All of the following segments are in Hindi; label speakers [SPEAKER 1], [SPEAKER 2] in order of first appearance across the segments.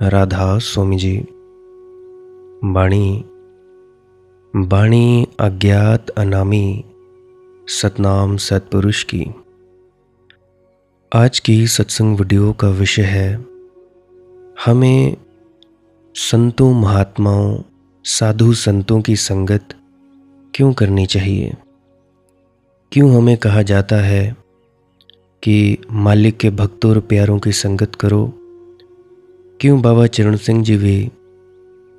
[SPEAKER 1] राधा स्वामी जी। बाणी बाणी अज्ञात अनामी सतनाम सतपुरुष की। आज की सत्संग वीडियो का विषय है, हमें संतों महात्माओं साधु संतों की संगत क्यों करनी चाहिए। क्यों हमें कहा जाता है कि मालिक के भक्तों और प्यारों की संगत करो। क्यों बाबा चरण सिंह जी भी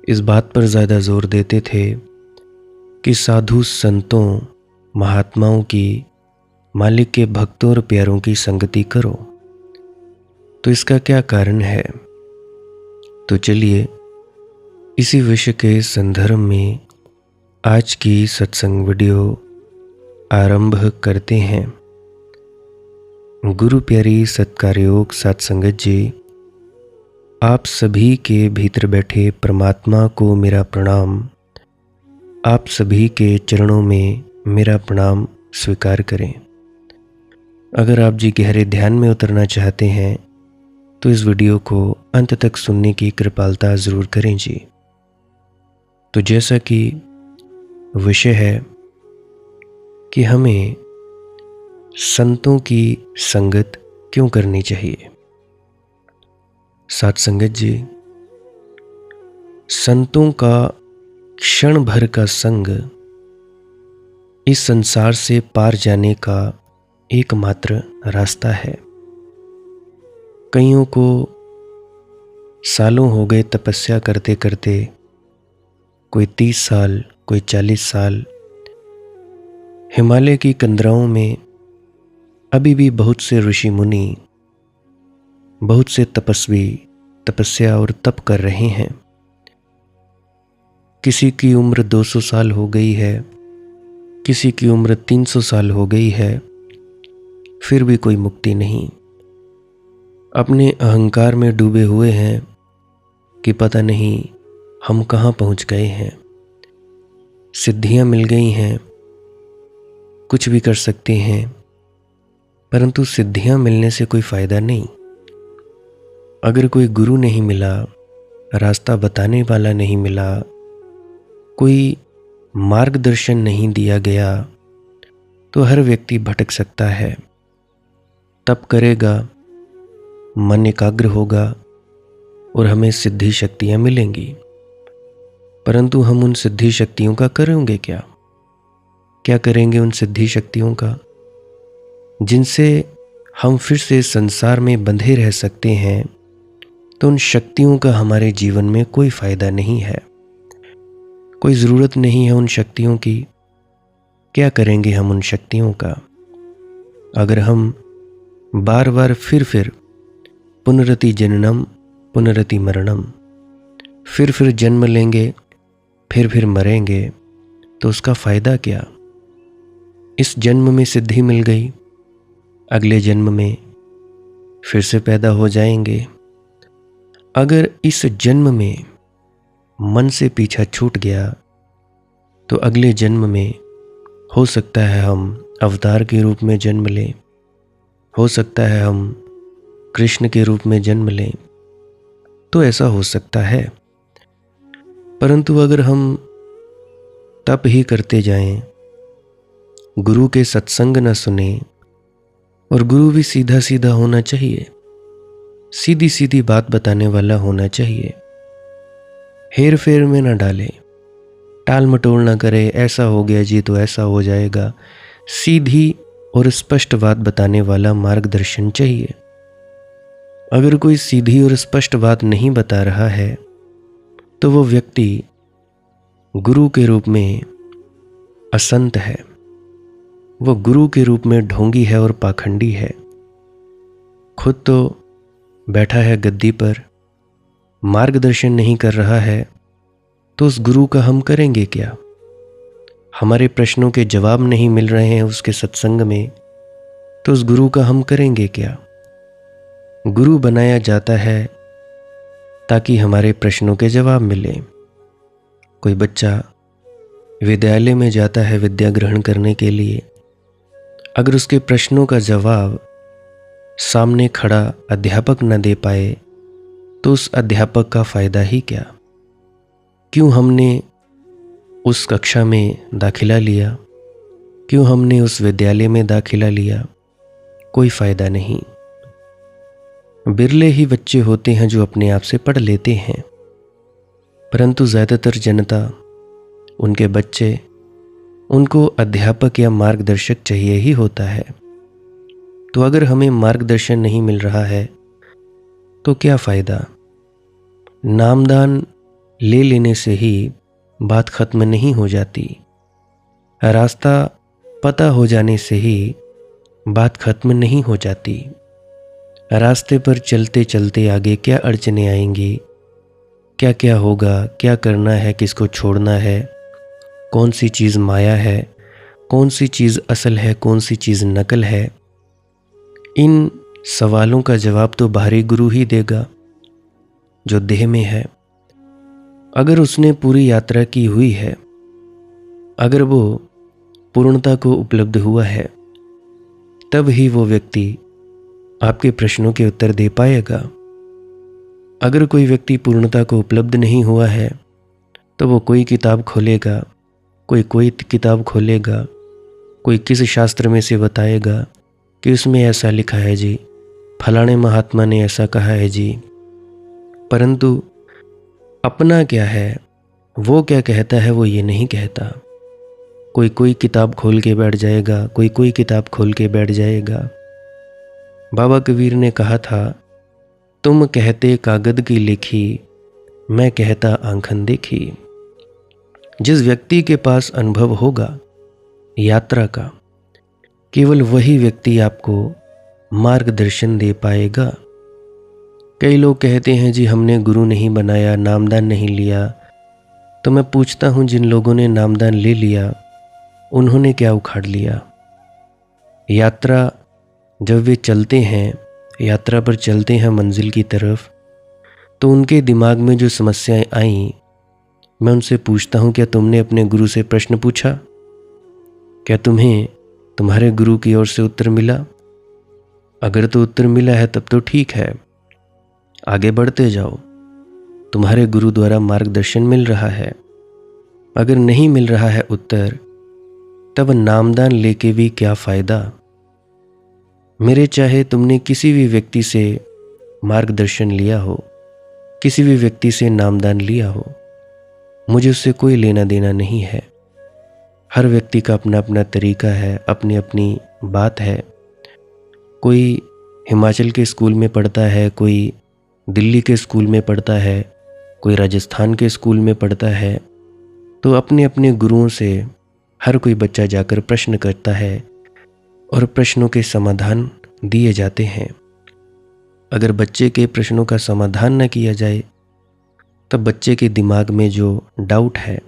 [SPEAKER 1] इस बात पर ज़्यादा जोर देते थे कि साधु संतों महात्माओं की, मालिक के भक्तों और प्यारों की संगति करो। तो इसका क्या कारण है? तो चलिए इसी विषय के संदर्भ में आज की सत्संग वीडियो आरंभ करते हैं। गुरु प्यारी सत्कारयोग सत्संगत जी, आप सभी के भीतर बैठे परमात्मा को मेरा प्रणाम। आप सभी के चरणों में मेरा प्रणाम स्वीकार करें। अगर आप जी गहरे ध्यान में उतरना चाहते हैं तो इस वीडियो को अंत तक सुनने की कृपालता ज़रूर करें जी। तो जैसा कि विषय है कि हमें संतों की संगत क्यों करनी चाहिए। साथ संगत जी, संतों का क्षण भर का संग इस संसार से पार जाने का एकमात्र रास्ता है। कईयों को सालों हो गए तपस्या करते करते, कोई 30 साल, कोई 40 साल। हिमालय की कंदराओं में अभी भी बहुत से ऋषि मुनि, बहुत से तपस्वी तपस्या और तप कर रहे हैं। किसी की उम्र 200 साल हो गई है, किसी की उम्र 300 साल हो गई है, फिर भी कोई मुक्ति नहीं। अपने अहंकार में डूबे हुए हैं कि पता नहीं हम कहाँ पहुँच गए हैं। सिद्धियाँ मिल गई हैं, कुछ भी कर सकते हैं, परंतु सिद्धियाँ मिलने से कोई फ़ायदा नहीं। अगर कोई गुरु नहीं मिला, रास्ता बताने वाला नहीं मिला, कोई मार्गदर्शन नहीं दिया गया, तो हर व्यक्ति भटक सकता है। तप करेगा, मन एकाग्र होगा और हमें सिद्धि शक्तियाँ मिलेंगी, परंतु हम उन सिद्धि शक्तियों का करेंगे क्या? क्या करेंगे उन सिद्धि शक्तियों का जिनसे हम फिर से संसार में बंधे रह सकते हैं? तो उन शक्तियों का हमारे जीवन में कोई फ़ायदा नहीं है, कोई ज़रूरत नहीं है उन शक्तियों की। क्या करेंगे हम उन शक्तियों का? अगर हम बार बार फिर पुनरति जननम पुनरति मरणम, फिर जन्म लेंगे, फिर मरेंगे, तो उसका फ़ायदा क्या? इस जन्म में सिद्धि मिल गई, अगले जन्म में फिर से पैदा हो जाएंगे। अगर इस जन्म में मन से पीछा छूट गया तो अगले जन्म में हो सकता है हम अवतार के रूप में जन्म लें, हो सकता है हम कृष्ण के रूप में जन्म लें, तो ऐसा हो सकता है। परंतु अगर हम तप ही करते जाएं, गुरु के सत्संग न सुने, और गुरु भी सीधा सीधा होना चाहिए, सीधी सीधी बात बताने वाला होना चाहिए, हेर फेर में न डाले, टाल मटोल न करे, ऐसा हो गया जी तो ऐसा हो जाएगा। सीधी और स्पष्ट बात बताने वाला मार्गदर्शन चाहिए। अगर कोई सीधी और स्पष्ट बात नहीं बता रहा है तो वो व्यक्ति गुरु के रूप में असंत है, वो गुरु के रूप में ढोंगी है और पाखंडी है। खुद तो बैठा है गद्दी पर, मार्गदर्शन नहीं कर रहा है, तो उस गुरु का हम करेंगे क्या? हमारे प्रश्नों के जवाब नहीं मिल रहे हैं उसके सत्संग में, तो उस गुरु का हम करेंगे क्या? गुरु बनाया जाता है ताकि हमारे प्रश्नों के जवाब मिले। कोई बच्चा विद्यालय में जाता है विद्या ग्रहण करने के लिए, अगर उसके प्रश्नों का जवाब सामने खड़ा अध्यापक न दे पाए तो उस अध्यापक का फ़ायदा ही क्या? क्यों हमने उस कक्षा में दाखिला लिया? क्यों हमने उस विद्यालय में दाखिला लिया? कोई फ़ायदा नहीं। बिरले ही बच्चे होते हैं जो अपने आप से पढ़ लेते हैं, परंतु ज़्यादातर जनता, उनके बच्चे, उनको अध्यापक या मार्गदर्शक चाहिए ही होता है। तो अगर हमें मार्गदर्शन नहीं मिल रहा है तो क्या फ़ायदा? नामदान ले लेने से ही बात ख़त्म नहीं हो जाती। रास्ता पता हो जाने से ही बात ख़त्म नहीं हो जाती। रास्ते पर चलते चलते आगे क्या अड़चनें आएंगी, क्या क्या होगा, क्या करना है, किसको छोड़ना है, कौन सी चीज़ माया है, कौन सी चीज़ असल है, कौन सी चीज़ नकल है, इन सवालों का जवाब तो बाहरी गुरु ही देगा जो देह में है। अगर उसने पूरी यात्रा की हुई है, अगर वो पूर्णता को उपलब्ध हुआ है, तब ही वो व्यक्ति आपके प्रश्नों के उत्तर दे पाएगा। अगर कोई व्यक्ति पूर्णता को उपलब्ध नहीं हुआ है तो वो कोई किताब खोलेगा, कोई किताब खोलेगा, कोई किस शास्त्र में से बताएगा कि उसमें ऐसा लिखा है जी, फलाने महात्मा ने ऐसा कहा है जी, परंतु अपना क्या है, वो क्या कहता है, वो ये नहीं कहता। कोई किताब खोल के बैठ जाएगा, कोई किताब खोल के बैठ जाएगा। बाबा कबीर ने कहा था, तुम कहते कागद की लिखी, मैं कहता आंखन देखी। जिस व्यक्ति के पास अनुभव होगा यात्रा का, केवल वही व्यक्ति आपको मार्गदर्शन दे पाएगा। कई लोग कहते हैं जी हमने गुरु नहीं बनाया, नामदान नहीं लिया। तो मैं पूछता हूँ, जिन लोगों ने नामदान ले लिया उन्होंने क्या उखाड़ लिया? यात्रा जब वे चलते हैं, यात्रा पर चलते हैं मंजिल की तरफ, तो उनके दिमाग में जो समस्याएं आईं, मैं उनसे पूछता हूँ, क्या तुमने अपने गुरु से प्रश्न पूछा? क्या तुम्हें तुम्हारे गुरु की ओर से उत्तर मिला? अगर तो उत्तर मिला है तब तो ठीक है, आगे बढ़ते जाओ, तुम्हारे गुरु द्वारा मार्गदर्शन मिल रहा है। अगर नहीं मिल रहा है उत्तर, तब नामदान लेके भी क्या फ़ायदा? मेरे चाहे तुमने किसी भी व्यक्ति से मार्गदर्शन लिया हो, किसी भी व्यक्ति से नामदान लिया हो, मुझे उससे कोई लेना देना नहीं है। हर व्यक्ति का अपना अपना तरीका है, अपनी अपनी बात है। कोई हिमाचल के स्कूल में पढ़ता है, कोई दिल्ली के स्कूल में पढ़ता है, कोई राजस्थान के स्कूल में पढ़ता है। तो अपने अपने गुरुओं से हर कोई बच्चा जाकर प्रश्न करता है और प्रश्नों के समाधान दिए जाते हैं। अगर बच्चे के प्रश्नों का समाधान न किया जाए, तब बच्चे के दिमाग में जो डाउट है,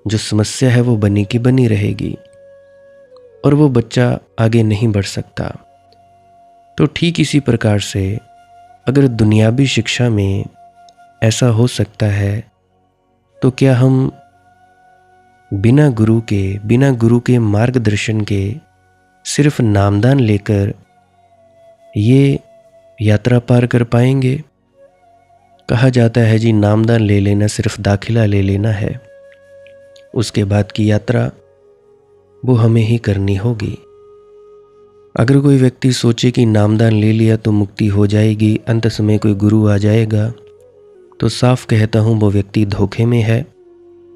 [SPEAKER 1] जो समस्या है, वो बनी की बनी रहेगी और वो बच्चा आगे नहीं बढ़ सकता। तो ठीक इसी प्रकार से अगर दुनियावी शिक्षा में ऐसा हो सकता है, तो क्या हम बिना गुरु के मार्गदर्शन के सिर्फ नामदान लेकर ये यात्रा पार कर पाएंगे? कहा जाता है जी नामदान ले लेना सिर्फ दाखिला ले लेना है, उसके बाद की यात्रा वो हमें ही करनी होगी। अगर कोई व्यक्ति सोचे कि नामदान ले लिया तो मुक्ति हो जाएगी, अंत समय कोई गुरु आ जाएगा, तो साफ कहता हूँ वो व्यक्ति धोखे में है,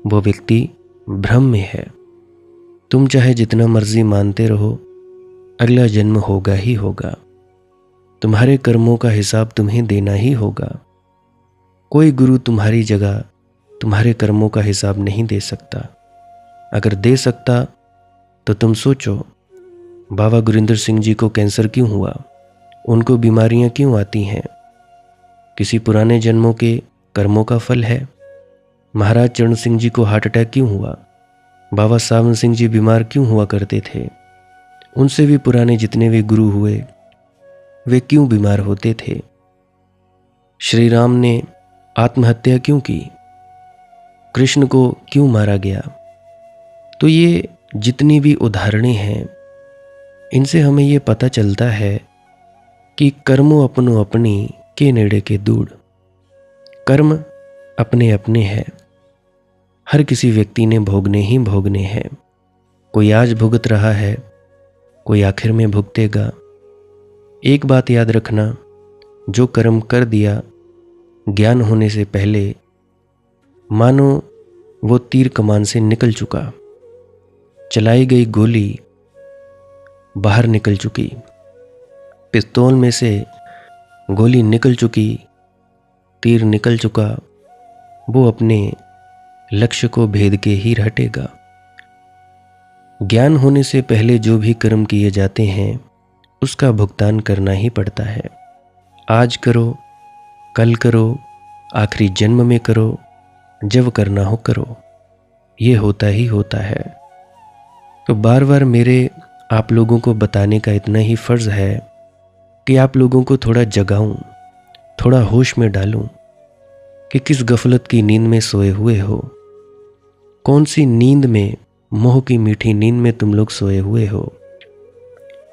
[SPEAKER 1] वो व्यक्ति भ्रम में है। तुम चाहे जितना मर्जी मानते रहो, अगला जन्म होगा ही होगा। तुम्हारे कर्मों का हिसाब तुम्हें देना ही होगा। कोई गुरु तुम्हारी जगह तुम्हारे कर्मों का हिसाब नहीं दे सकता। अगर दे सकता तो तुम सोचो, बाबा गुरिंदर सिंह जी को कैंसर क्यों हुआ? उनको बीमारियां क्यों आती हैं? किसी पुराने जन्मों के कर्मों का फल है। महाराज चरण सिंह जी को हार्ट अटैक क्यों हुआ? बाबा सावन सिंह जी बीमार क्यों हुआ करते थे? उनसे भी पुराने जितने भी गुरु हुए, वे क्यों बीमार होते थे? श्री राम ने आत्महत्या क्यों की? कृष्ण को क्यों मारा गया? तो ये जितनी भी उदाहरणें हैं, इनसे हमें ये पता चलता है कि कर्मों अपनो अपनी के नेड़े के दूर। कर्म अपने अपने हैं, हर किसी व्यक्ति ने भोगने ही भोगने हैं। कोई आज भुगत रहा है, कोई आखिर में भुगतेगा। एक बात याद रखना, जो कर्म कर दिया ज्ञान होने से पहले, मानो वो तीर कमान से निकल चुका, चलाई गई गोली बाहर निकल चुकी, पिस्तौल में से गोली निकल चुकी, तीर निकल चुका, वो अपने लक्ष्य को भेद के ही हटेगा। ज्ञान होने से पहले जो भी कर्म किए जाते हैं उसका भुगतान करना ही पड़ता है। आज करो, कल करो, आखिरी जन्म में करो, जब करना हो करो, ये होता ही होता है। तो बार बार मेरे आप लोगों को बताने का इतना ही फर्ज है कि आप लोगों को थोड़ा जगाऊं, थोड़ा होश में डालूं कि किस गफलत की नींद में सोए हुए हो, कौन सी नींद में, मोह की मीठी नींद में तुम लोग सोए हुए हो।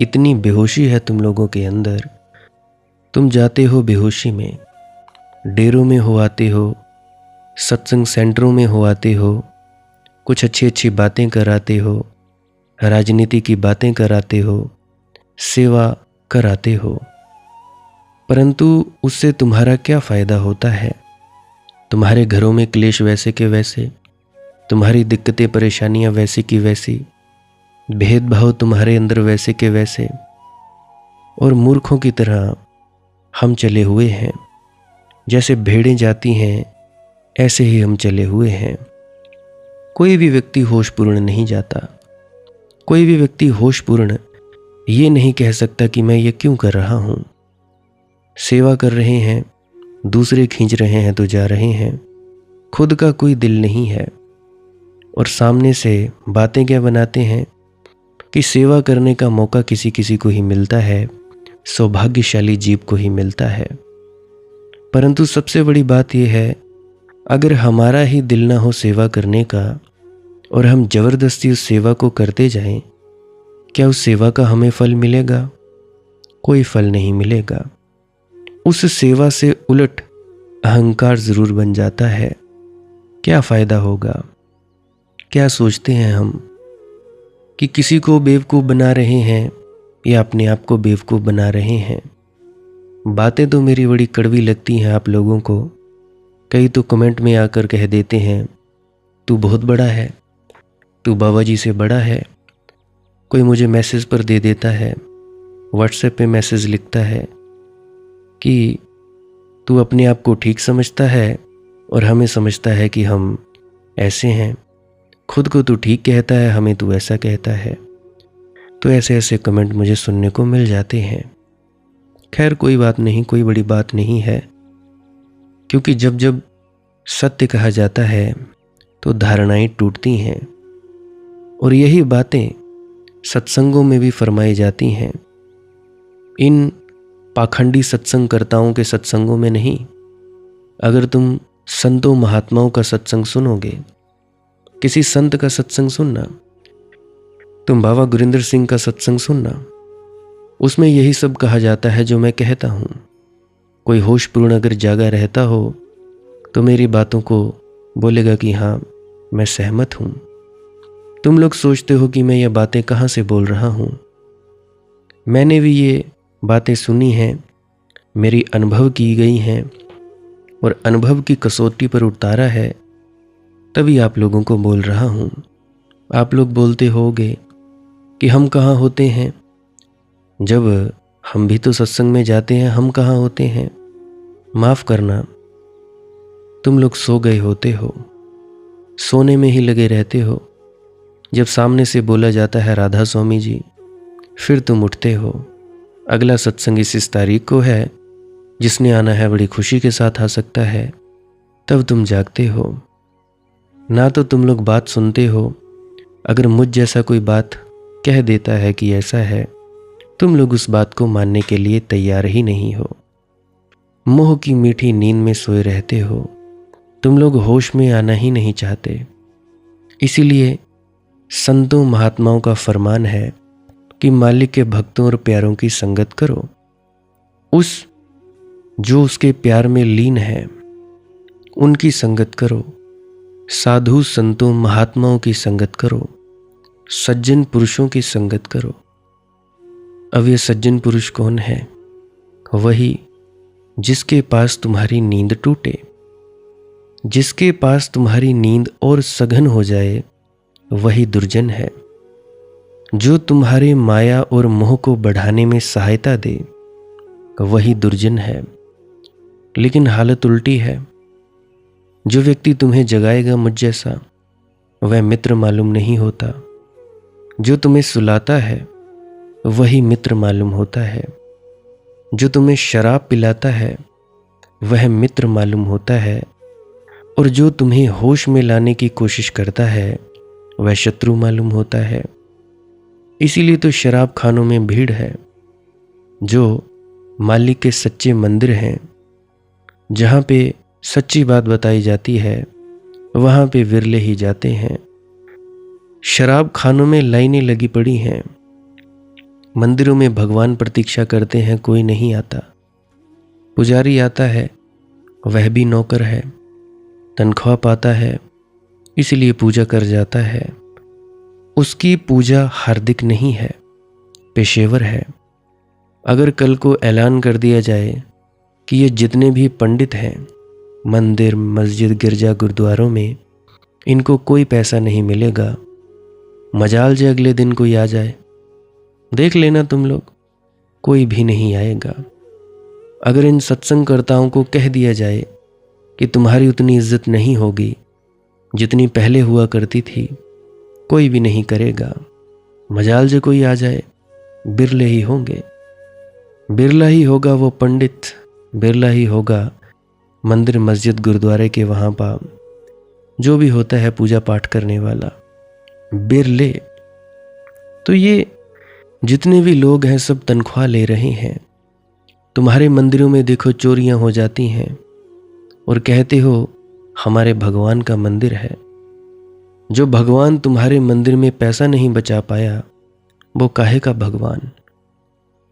[SPEAKER 1] इतनी बेहोशी है तुम लोगों के अंदर, तुम जाते हो बेहोशी में, डेरों में हो आते हो, सत्संग सेंटरों में हो आते हो, कुछ अच्छी अच्छी बातें कराते हो, राजनीति की बातें कराते हो, सेवा कराते हो, परंतु उससे तुम्हारा क्या फ़ायदा होता है? तुम्हारे घरों में क्लेश वैसे के वैसे, तुम्हारी दिक्कतें परेशानियां वैसी की वैसी, भेदभाव तुम्हारे अंदर वैसे के वैसे, और मूर्खों की तरह हम चले हुए हैं। जैसे भेड़ें जाती हैं ऐसे ही हम चले हुए हैं। कोई भी व्यक्ति होशपूर्ण नहीं जाता, कोई भी व्यक्ति होशपूर्ण ये नहीं कह सकता कि मैं ये क्यों कर रहा हूँ। सेवा कर रहे हैं, दूसरे खींच रहे हैं तो जा रहे हैं, खुद का कोई दिल नहीं है। और सामने से बातें क्या बनाते हैं कि सेवा करने का मौका किसी किसी को ही मिलता है, सौभाग्यशाली जीव को ही मिलता है। परंतु सबसे बड़ी बात यह है, अगर हमारा ही दिल ना हो सेवा करने का और हम जबरदस्ती उस सेवा को करते जाएं, क्या उस सेवा का हमें फल मिलेगा? कोई फल नहीं मिलेगा। उस सेवा से उलट अहंकार जरूर बन जाता है। क्या फायदा होगा? क्या सोचते हैं हम कि किसी को बेवकूफ़ बना रहे हैं या अपने आप को बेवकूफ़ बना रहे हैं। बातें तो मेरी बड़ी कड़वी लगती हैं आप लोगों को। कई तो कमेंट में आकर कह देते हैं तू बहुत बड़ा है, तू बाबा जी से बड़ा है। कोई मुझे मैसेज पर दे देता है, व्हाट्सएप पे मैसेज लिखता है कि तू अपने आप को ठीक समझता है और हमें समझता है कि हम ऐसे हैं। खुद को तू ठीक कहता है, हमें तू ऐसा कहता है। तो ऐसे ऐसे कमेंट मुझे सुनने को मिल जाते हैं। खैर कोई बात नहीं, कोई बड़ी बात नहीं है, क्योंकि जब जब सत्य कहा जाता है तो धारणाएं टूटती हैं और यही बातें सत्संगों में भी फरमाई जाती हैं। इन पाखंडी सत्संगकर्ताओं के सत्संगों में नहीं। अगर तुम संतों महात्माओं का सत्संग सुनोगे, किसी संत का सत्संग सुनना, तुम बाबा गुरिंदर सिंह का सत्संग सुनना, उसमें यही सब कहा जाता है जो मैं कहता हूँ। कोई होशपूर्ण अगर जागा रहता हो तो मेरी बातों को बोलेगा कि हाँ मैं सहमत हूँ। तुम लोग सोचते हो कि मैं ये बातें कहाँ से बोल रहा हूँ। मैंने भी ये बातें सुनी हैं, मेरी अनुभव की गई हैं और अनुभव की कसौटी पर उतारा है, तभी आप लोगों को बोल रहा हूँ। आप लोग बोलते होगे कि हम कहाँ होते हैं, जब हम भी तो सत्संग में जाते हैं, हम कहाँ होते हैं। माफ़ करना, तुम लोग सो गए होते हो, सोने में ही लगे रहते हो। जब सामने से बोला जाता है राधा स्वामी जी, फिर तुम उठते हो। अगला सत्संग इस तारीख को है, जिसने आना है बड़ी खुशी के साथ आ सकता है, तब तुम जागते हो। ना तो तुम लोग बात सुनते हो। अगर मुझ जैसा कोई बात कह देता है कि ऐसा है, तुम लोग उस बात को मानने के लिए तैयार ही नहीं हो। मोह की मीठी नींद में सोए रहते हो। तुम लोग होश में आना ही नहीं चाहते। इसीलिए संतों महात्माओं का फरमान है कि मालिक के भक्तों और प्यारों की संगत करो। जो उसके प्यार में लीन है, उनकी संगत करो, साधु संतों महात्माओं की संगत करो, सज्जन पुरुषों की संगत करो। अब ये सज्जन पुरुष कौन है? वही जिसके पास तुम्हारी नींद टूटे, जिसके पास तुम्हारी नींद और सघन हो जाए, वही दुर्जन है। जो तुम्हारे माया और मोह को बढ़ाने में सहायता दे, वही दुर्जन है। लेकिन हालत उल्टी है। जो व्यक्ति तुम्हें जगाएगा मुझ जैसा, वह मित्र मालूम नहीं होता। जो तुम्हें सुलाता है वही मित्र मालूम होता है। जो तुम्हें शराब पिलाता है वह मित्र मालूम होता है, और जो तुम्हें होश में लाने की कोशिश करता है वह शत्रु मालूम होता है। इसीलिए तो शराब खानों में भीड़ है। जो मालिक के सच्चे मंदिर हैं, जहाँ पे सच्ची बात बताई जाती है, वहाँ पे विरले ही जाते हैं। शराब खानों में लाइनें लगी पड़ी हैं। मंदिरों में भगवान प्रतीक्षा करते हैं, कोई नहीं आता। पुजारी आता है, वह भी नौकर है, तनख्वाह पाता है, इसलिए पूजा कर जाता है। उसकी पूजा हार्दिक नहीं है, पेशेवर है। अगर कल को ऐलान कर दिया जाए कि ये जितने भी पंडित हैं मंदिर, मस्जिद, गिरजा, गुरुद्वारों में, इनको कोई पैसा नहीं मिलेगा, मजाल जे अगले दिन कोई आ जाए, देख लेना तुम लोग, कोई भी नहीं आएगा। अगर इन सत्संगकर्ताओं को कह दिया जाए कि तुम्हारी उतनी इज्जत नहीं होगी जितनी पहले हुआ करती थी, कोई भी नहीं करेगा। मजाल जे कोई आ जाए, बिरले ही होंगे। बिरला ही होगा वो पंडित, बिरला ही होगा मंदिर, मस्जिद, गुरुद्वारे के वहाँ पर जो भी होता है पूजा पाठ करने वाला, बिरले। तो ये जितने भी लोग हैं सब तनख्वाह ले रहे हैं। तुम्हारे मंदिरों में देखो चोरियां हो जाती हैं और कहते हो हमारे भगवान का मंदिर है। जो भगवान तुम्हारे मंदिर में पैसा नहीं बचा पाया, वो काहे का भगवान?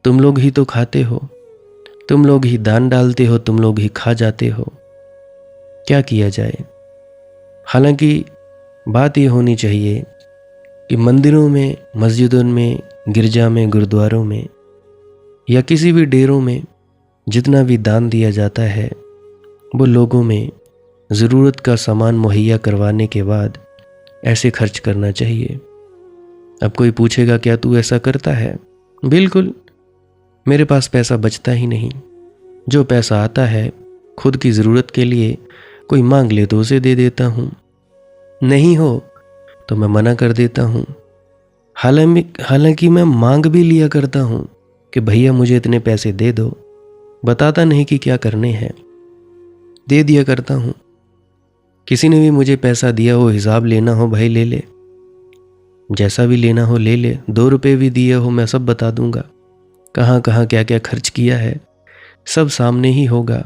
[SPEAKER 1] तुम लोग ही तो खाते हो, तुम लोग ही दान डालते हो, तुम लोग ही खा जाते हो। क्या किया जाए? हालांकि बात ये होनी चाहिए कि मंदिरों में, मस्जिदों में, गिरजा में, गुरुद्वारों में या किसी भी डेरों में जितना भी दान दिया जाता है, वो लोगों में ज़रूरत का सामान मुहैया करवाने के बाद ऐसे खर्च करना चाहिए। अब कोई पूछेगा क्या तू ऐसा करता है? बिल्कुल, मेरे पास पैसा बचता ही नहीं। जो पैसा आता है खुद की ज़रूरत के लिए कोई मांग ले तो उसे दे देता हूँ, नहीं हो तो मैं मना कर देता हूँ। हालांकि मैं मांग भी लिया करता हूँ कि भैया मुझे इतने पैसे दे दो, बताता नहीं कि क्या करने हैं, दे दिया करता हूँ। किसी ने भी मुझे पैसा दिया हो, हिसाब लेना हो भाई ले ले, जैसा भी लेना हो ले ले। 2 रुपये भी दिए हो मैं सब बता दूंगा, कहाँ कहाँ क्या क्या खर्च किया है सब सामने ही होगा।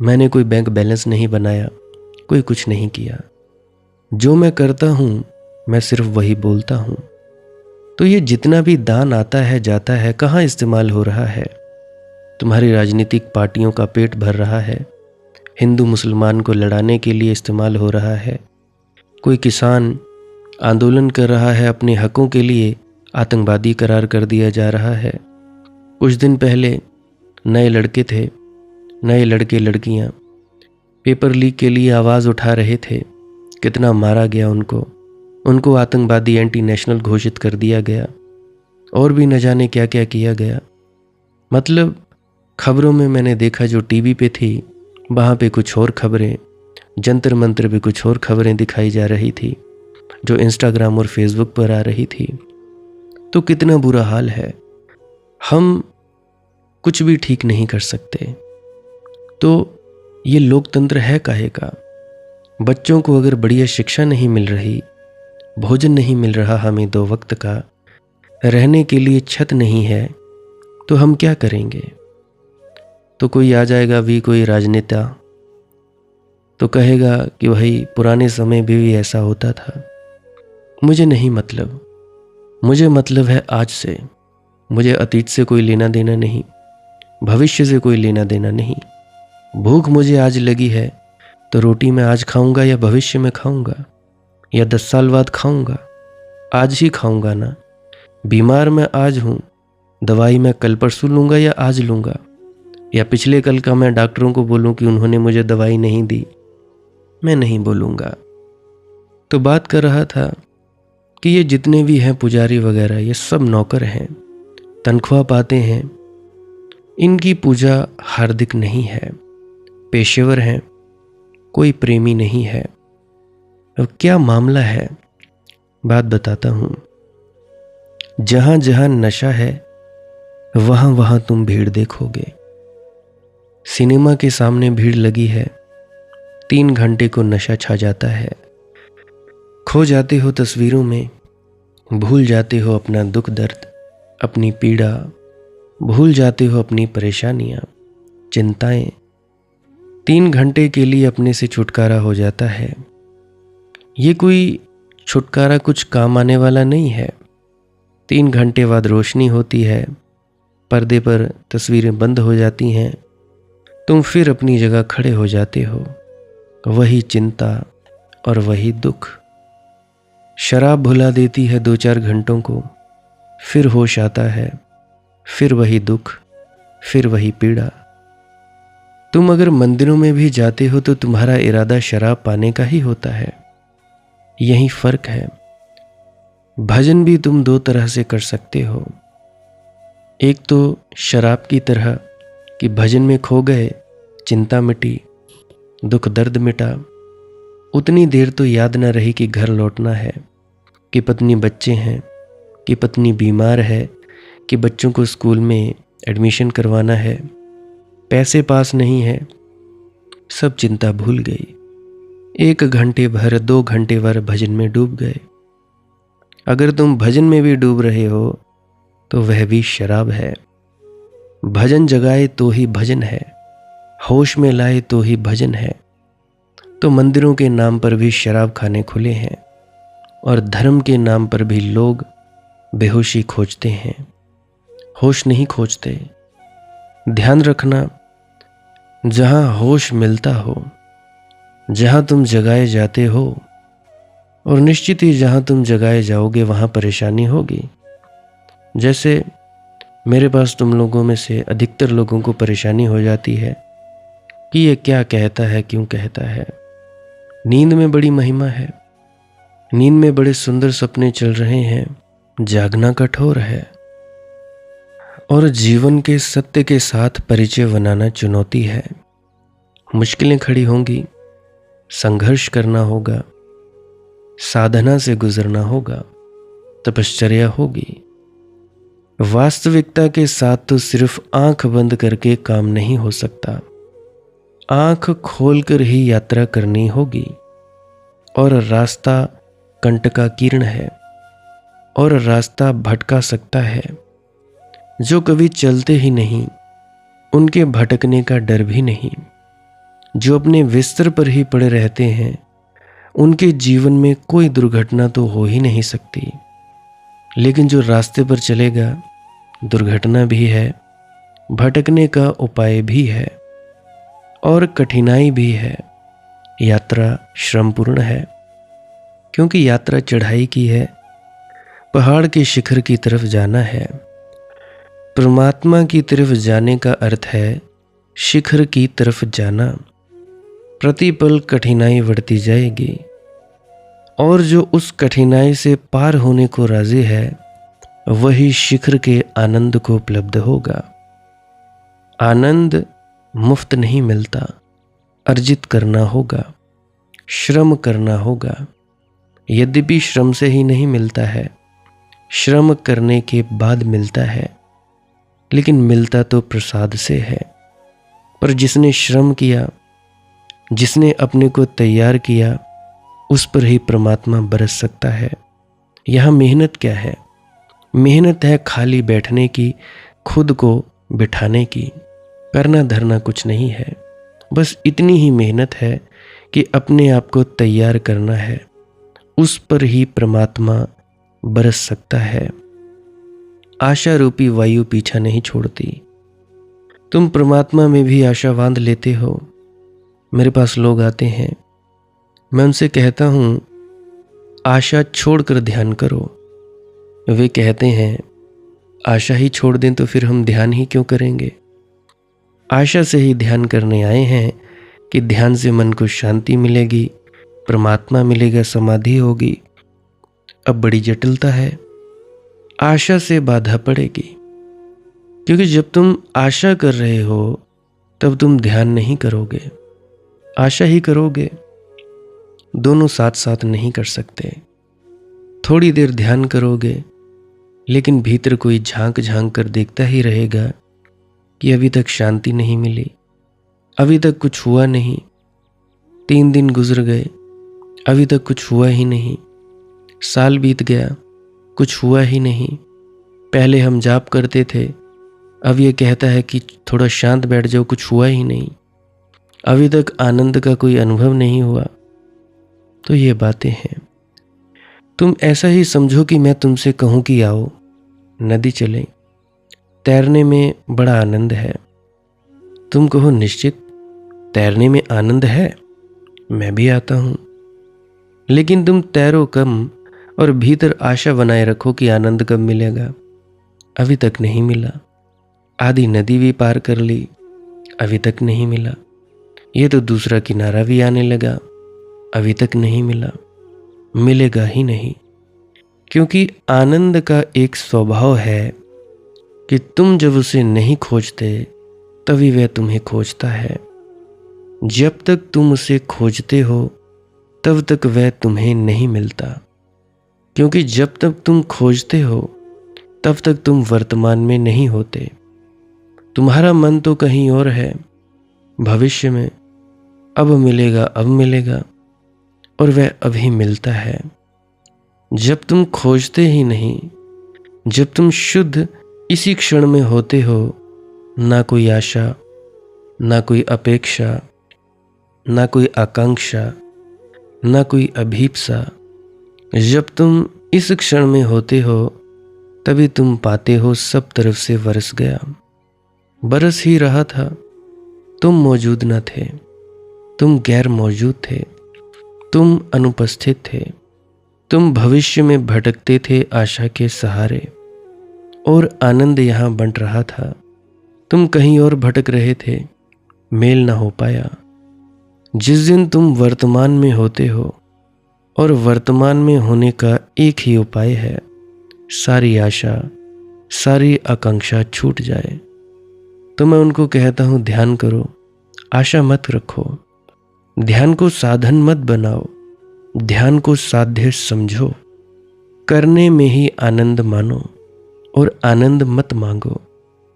[SPEAKER 1] मैंने कोई बैंक बैलेंस नहीं बनाया, कोई कुछ नहीं किया। जो मैं करता हूँ मैं सिर्फ वही बोलता हूँ। तो ये जितना भी दान आता है जाता है, कहाँ इस्तेमाल हो रहा है? तुम्हारी राजनीतिक पार्टियों का पेट भर रहा है, हिंदू मुसलमान को लड़ाने के लिए इस्तेमाल हो रहा है। कोई किसान आंदोलन कर रहा है अपने हकों के लिए, आतंकवादी करार कर दिया जा रहा है। कुछ दिन पहले नए लड़के थे, नए लड़के लड़कियां पेपर लीक के लिए आवाज़ उठा रहे थे, कितना मारा गया उनको आतंकवादी, एंटी नेशनल घोषित कर दिया गया, और भी न जाने क्या क्या किया गया। मतलब खबरों में मैंने देखा जो टीवी पे थी, वहाँ पे कुछ और खबरें, जंतर मंतर पे कुछ और खबरें दिखाई जा रही थी जो इंस्टाग्राम और फेसबुक पर आ रही थी। तो कितना बुरा हाल है। हम कुछ भी ठीक नहीं कर सकते। तो ये लोकतंत्र है काहे का? बच्चों को अगर बढ़िया शिक्षा नहीं मिल रही, भोजन नहीं मिल रहा, हमें 2 वक्त का रहने के लिए छत नहीं है, तो हम क्या करेंगे? तो कोई आ जाएगा भी, कोई राजनेता, तो कहेगा कि भाई पुराने समय में भी ऐसा होता था। मुझे नहीं मतलब, मुझे मतलब है आज से। मुझे अतीत से कोई लेना देना नहीं, भविष्य से कोई लेना देना नहीं। भूख मुझे आज लगी है, तो रोटी मैं आज खाऊंगा या भविष्य में खाऊंगा या 10 साल बाद खाऊंगा? आज ही खाऊंगा ना। बीमार मैं आज हूँ, दवाई मैं कल परसों लूँगा या आज लूँगा? या पिछले कल का मैं डॉक्टरों को बोलूँ कि उन्होंने मुझे दवाई नहीं दी? मैं नहीं बोलूँगा। तो बात कर रहा था कि ये जितने भी हैं पुजारी वगैरह, ये सब नौकर हैं, तनख्वाह पाते हैं। इनकी पूजा हार्दिक नहीं है, पेशेवर हैं, कोई प्रेमी नहीं है। अब क्या मामला है, बात बताता हूँ। जहाँ जहाँ नशा है वहाँ वहाँ तुम भीड़ देखोगे। सिनेमा के सामने भीड़ लगी है, 3 घंटे को नशा छा जाता है। खो जाते हो तस्वीरों में, भूल जाते हो अपना दुख दर्द, अपनी पीड़ा, भूल जाते हो अपनी परेशानियां, चिंताएं। 3 घंटे के लिए अपने से छुटकारा हो जाता है। ये कोई छुटकारा कुछ काम आने वाला नहीं है। 3 घंटे बाद रोशनी होती है, पर्दे पर तस्वीरें बंद हो जाती हैं, तुम फिर अपनी जगह खड़े हो जाते हो। वही चिंता और वही दुख। शराब भुला देती है 2-4 घंटों को, फिर होश आता है, फिर वही दुख, फिर वही पीड़ा। तुम अगर मंदिरों में भी जाते हो तो तुम्हारा इरादा शराब पाने का ही होता है। यही फर्क है। भजन भी तुम 2 तरह से कर सकते हो। एक तो शराब की तरह कि भजन में खो गए, चिंता मिटी, दुख दर्द मिटा। उतनी देर तो याद न रही कि घर लौटना है, कि पत्नी बच्चे हैं, कि पत्नी बीमार है, कि बच्चों को स्कूल में एडमिशन करवाना है, पैसे पास नहीं है। सब चिंता भूल गई। 1 घंटे भर 2 घंटे भर भजन में डूब गए। अगर तुम भजन में भी डूब रहे हो तो वह भी शराब है। भजन जगाए तो ही भजन है, होश में लाए तो ही भजन है। तो मंदिरों के नाम पर भी शराब खाने खुले हैं और धर्म के नाम पर भी लोग बेहोशी खोजते हैं, होश नहीं खोजते। ध्यान रखना, जहां होश मिलता हो, जहां तुम जगाए जाते हो, और निश्चित ही जहां तुम जगाए जाओगे वहां परेशानी होगी। जैसे मेरे पास तुम लोगों में से अधिकतर लोगों को परेशानी हो जाती है कि ये क्या कहता है, क्यों कहता है। नींद में बड़ी महिमा है, नींद में बड़े सुंदर सपने चल रहे हैं, जागना कठोर है। और जीवन के सत्य के साथ परिचय बनाना चुनौती है। मुश्किलें खड़ी होंगी, संघर्ष करना होगा, साधना से गुजरना होगा, तपश्चर्या होगी। वास्तविकता के साथ तो सिर्फ आंख बंद करके काम नहीं हो सकता। आंख खोलकर ही यात्रा करनी होगी। और रास्ता कंटकाकीर्ण है और रास्ता भटका सकता है। जो कभी चलते ही नहीं, उनके भटकने का डर भी नहीं। जो अपने बिस्तर पर ही पड़े रहते हैं, उनके जीवन में कोई दुर्घटना तो हो ही नहीं सकती। लेकिन जो रास्ते पर चलेगा, दुर्घटना भी है, भटकने का उपाय भी है और कठिनाई भी है। यात्रा श्रमपूर्ण है, क्योंकि यात्रा चढ़ाई की है, पहाड़ के शिखर की तरफ जाना है। परमात्मा की तरफ जाने का अर्थ है शिखर की तरफ जाना। प्रतिपल कठिनाई बढ़ती जाएगी और जो उस कठिनाई से पार होने को राजी है, वही शिखर के आनंद को उपलब्ध होगा। आनंद मुफ्त नहीं मिलता, अर्जित करना होगा, श्रम करना होगा। यद्यपि श्रम से ही नहीं मिलता है, श्रम करने के बाद मिलता है, लेकिन मिलता तो प्रसाद से है। पर जिसने श्रम किया, जिसने अपने को तैयार किया, उस पर ही परमात्मा बरस सकता है। यहाँ मेहनत क्या है? मेहनत है खाली बैठने की, खुद को बिठाने की। करना धरना कुछ नहीं है, बस इतनी ही मेहनत है कि अपने आप को तैयार करना है। उस पर ही परमात्मा बरस सकता है। आशा रूपी वायु पीछा नहीं छोड़ती। तुम परमात्मा में भी आशा बांध लेते हो, मेरे पास लोग आते हैं, मैं उनसे कहता हूँ आशा छोड़कर ध्यान करो। वे कहते हैं आशा ही छोड़ दें तो फिर हम ध्यान ही क्यों करेंगे। आशा से ही ध्यान करने आए हैं कि ध्यान से मन को शांति मिलेगी, परमात्मा मिलेगा, समाधि होगी। अब बड़ी जटिलता है, आशा से बाधा पड़ेगी, क्योंकि जब तुम आशा कर रहे हो तब तुम ध्यान नहीं करोगे, आशा ही करोगे। दोनों साथ साथ नहीं कर सकते। थोड़ी देर ध्यान करोगे लेकिन भीतर कोई झांक झांक कर देखता ही रहेगा कि अभी तक शांति नहीं मिली, अभी तक कुछ हुआ नहीं। 3 दिन गुजर गए, अभी तक कुछ हुआ ही नहीं। साल बीत गया, कुछ हुआ ही नहीं। पहले हम जाप करते थे, अब ये कहता है कि थोड़ा शांत बैठ जाओ, कुछ हुआ ही नहीं। अभी तक आनंद का कोई अनुभव नहीं हुआ। तो ये बातें हैं। तुम ऐसा ही समझो कि मैं तुमसे कहूँ कि आओ नदी चलें, तैरने में बड़ा आनंद है। तुम कहो निश्चित तैरने में आनंद है, मैं भी आता हूँ। लेकिन तुम तैरो कम और भीतर आशा बनाए रखो कि आनंद कब मिलेगा। अभी तक नहीं मिला। आधी नदी भी पार कर ली, अभी तक नहीं मिला। ये तो दूसरा किनारा भी आने लगा, अभी तक नहीं मिला। मिलेगा ही नहीं, क्योंकि आनंद का एक स्वभाव है कि तुम जब उसे नहीं खोजते तभी वह तुम्हें खोजता है। जब तक तुम उसे खोजते हो तब तक वह तुम्हें नहीं मिलता, क्योंकि जब तक तुम खोजते हो तब तक तुम वर्तमान में नहीं होते। तुम्हारा मन तो कहीं और है, भविष्य में। अब मिलेगा, अब मिलेगा, और वह अभी मिलता है। जब तुम खोजते ही नहीं, जब तुम शुद्ध इसी क्षण में होते हो, ना कोई आशा, ना कोई अपेक्षा, ना कोई आकांक्षा, ना कोई अभीप्सा, जब तुम इस क्षण में होते हो तभी तुम पाते हो सब तरफ से बरस गया। बरस ही रहा था, तुम मौजूद न थे, तुम गैर मौजूद थे, तुम अनुपस्थित थे। तुम भविष्य में भटकते थे आशा के सहारे, और आनंद यहाँ बंट रहा था। तुम कहीं और भटक रहे थे, मेल ना हो पाया। जिस दिन तुम वर्तमान में होते हो, और वर्तमान में होने का एक ही उपाय है, सारी आशा, सारी आकांक्षा छूट जाए। तो मैं उनको कहता हूँ ध्यान करो, आशा मत रखो। ध्यान को साधन मत बनाओ, ध्यान को साध्य समझो। करने में ही आनंद मानो, और आनंद मत मांगो।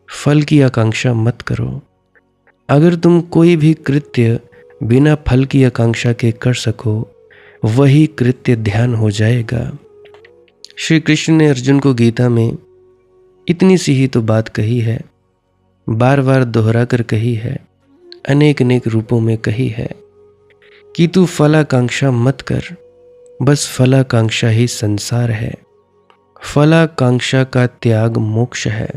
[SPEAKER 1] फल की आकांक्षा मत करो। अगर तुम कोई भी कृत्य बिना फल की आकांक्षा के कर सको, वही कृत्य ध्यान हो जाएगा। श्री कृष्ण ने अर्जुन को गीता में इतनी सी ही तो बात कही है, बार बार दोहरा कर कही है, अनेक अनेक रूपों में कही है कि तू फलाकांक्षा मत कर। बस फलाकांक्षा ही संसार है। फलाकांक्षा का त्याग मोक्ष है।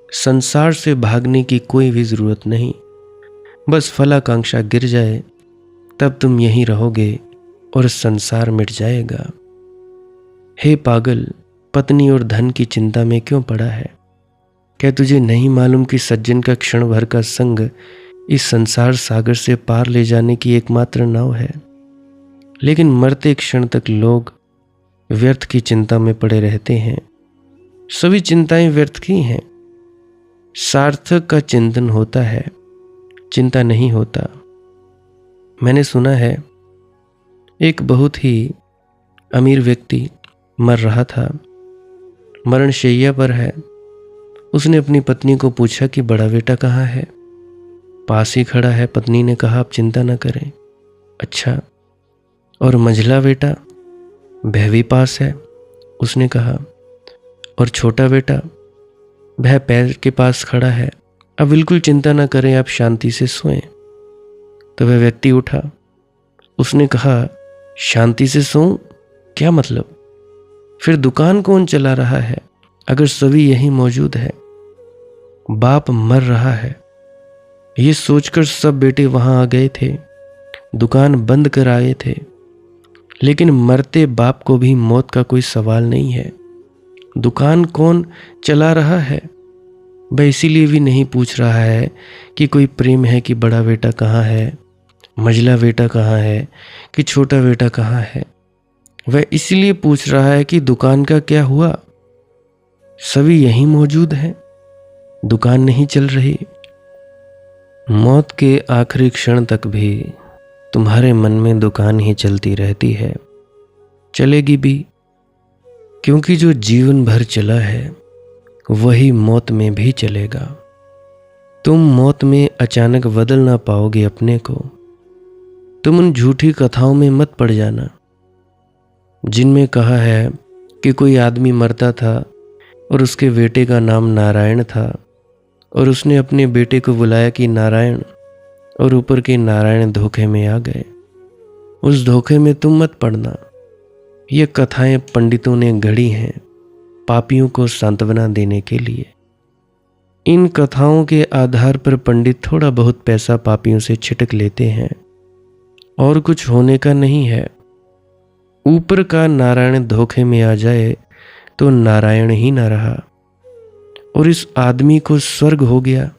[SPEAKER 1] संसार से भागने की कोई भी जरूरत नहीं। बस फलाकांक्षा गिर जाए तब तुम यहीं रहोगे और संसार मिट जाएगा। हे पागल, पत्नी और धन की चिंता में क्यों पड़ा है? क्या तुझे नहीं मालूम कि सज्जन का क्षण भर का संग इस संसार सागर से पार ले जाने की एकमात्र नाव है? लेकिन मरते क्षण तक लोग व्यर्थ की चिंता में पड़े रहते हैं। सभी चिंताएं व्यर्थ की हैं। सार्थक का चिंतन होता है, चिंता नहीं होता। मैंने सुना है एक बहुत ही अमीर व्यक्ति मर रहा था, मरणशैया पर है। उसने अपनी पत्नी को पूछा कि बड़ा बेटा कहाँ है? पास ही खड़ा है। पत्नी ने कहा आप चिंता न करें। अच्छा, और मंझला बेटा? वह भी पास है, उसने कहा। और छोटा बेटा? वह पैर के पास खड़ा है। अब बिल्कुल चिंता न करें, आप शांति से सोएं। तो वह व्यक्ति उठा, उसने कहा शांति से सोऊं? क्या मतलब? फिर दुकान कौन चला रहा है अगर सभी यहीं मौजूद है? बाप मर रहा है, ये सोचकर सब बेटे वहां आ गए थे दुकान बंद कर आए थे, लेकिन मरते बाप को भी मौत का कोई सवाल नहीं है। दुकान कौन चला रहा है वह इसीलिए भी नहीं पूछ रहा है कि कोई प्रेम है कि बड़ा बेटा कहाँ है, मझला बेटा कहाँ है कि छोटा बेटा कहाँ है। वह इसलिए पूछ रहा है कि दुकान का क्या हुआ। सभी यहीं मौजूद हैं, दुकान नहीं चल रही। मौत के आखिरी क्षण तक भी तुम्हारे मन में दुकान ही चलती रहती है, चलेगी भी, क्योंकि जो जीवन भर चला है वही मौत में भी चलेगा। तुम मौत में अचानक बदल ना पाओगे अपने को। तुम उन झूठी कथाओं में मत पड़ जाना जिनमें कहा है कि कोई आदमी मरता था और उसके बेटे का नाम नारायण था और उसने अपने बेटे को बुलाया कि नारायण, और ऊपर के नारायण धोखे में आ गए। उस धोखे में तुम मत पड़ना। ये कथाएं पंडितों ने गढ़ी हैं पापियों को सांत्वना देने के लिए। इन कथाओं के आधार पर पंडित थोड़ा बहुत पैसा पापियों से छिटक लेते हैं और कुछ होने का नहीं है। ऊपर का नारायण धोखे में आ जाए तो नारायण ही ना रहा और इस आदमी को स्वर्ग हो गया,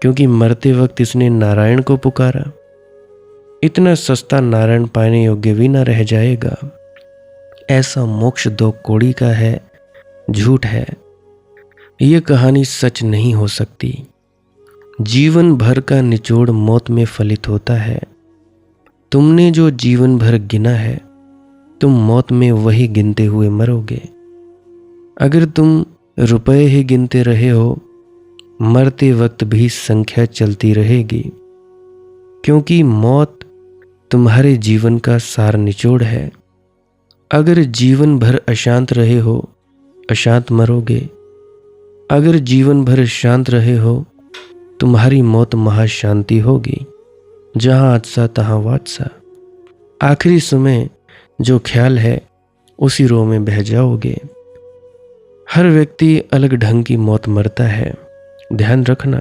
[SPEAKER 1] क्योंकि मरते वक्त इसने नारायण को पुकारा। इतना सस्ता नारायण पाने योग्य भी ना रह जाएगा। ऐसा मोक्ष दो कौड़ी का है, झूठ है। यह कहानी सच नहीं हो सकती। जीवन भर का निचोड़ मौत में फलित होता है। तुमने जो जीवन भर गिना है तुम मौत में वही गिनते हुए मरोगे। अगर तुम रुपए ही गिनते रहे हो, मरते वक्त भी संख्या चलती रहेगी, क्योंकि मौत तुम्हारे जीवन का सार निचोड़ है। अगर जीवन भर अशांत रहे हो, अशांत मरोगे। अगर जीवन भर शांत रहे हो, तुम्हारी मौत महाशांति होगी, जहां हादसा तहां वादसा। आखिरी समय जो ख्याल है उसी रो में बह जाओगे। हर व्यक्ति अलग ढंग की मौत मरता है, ध्यान रखना,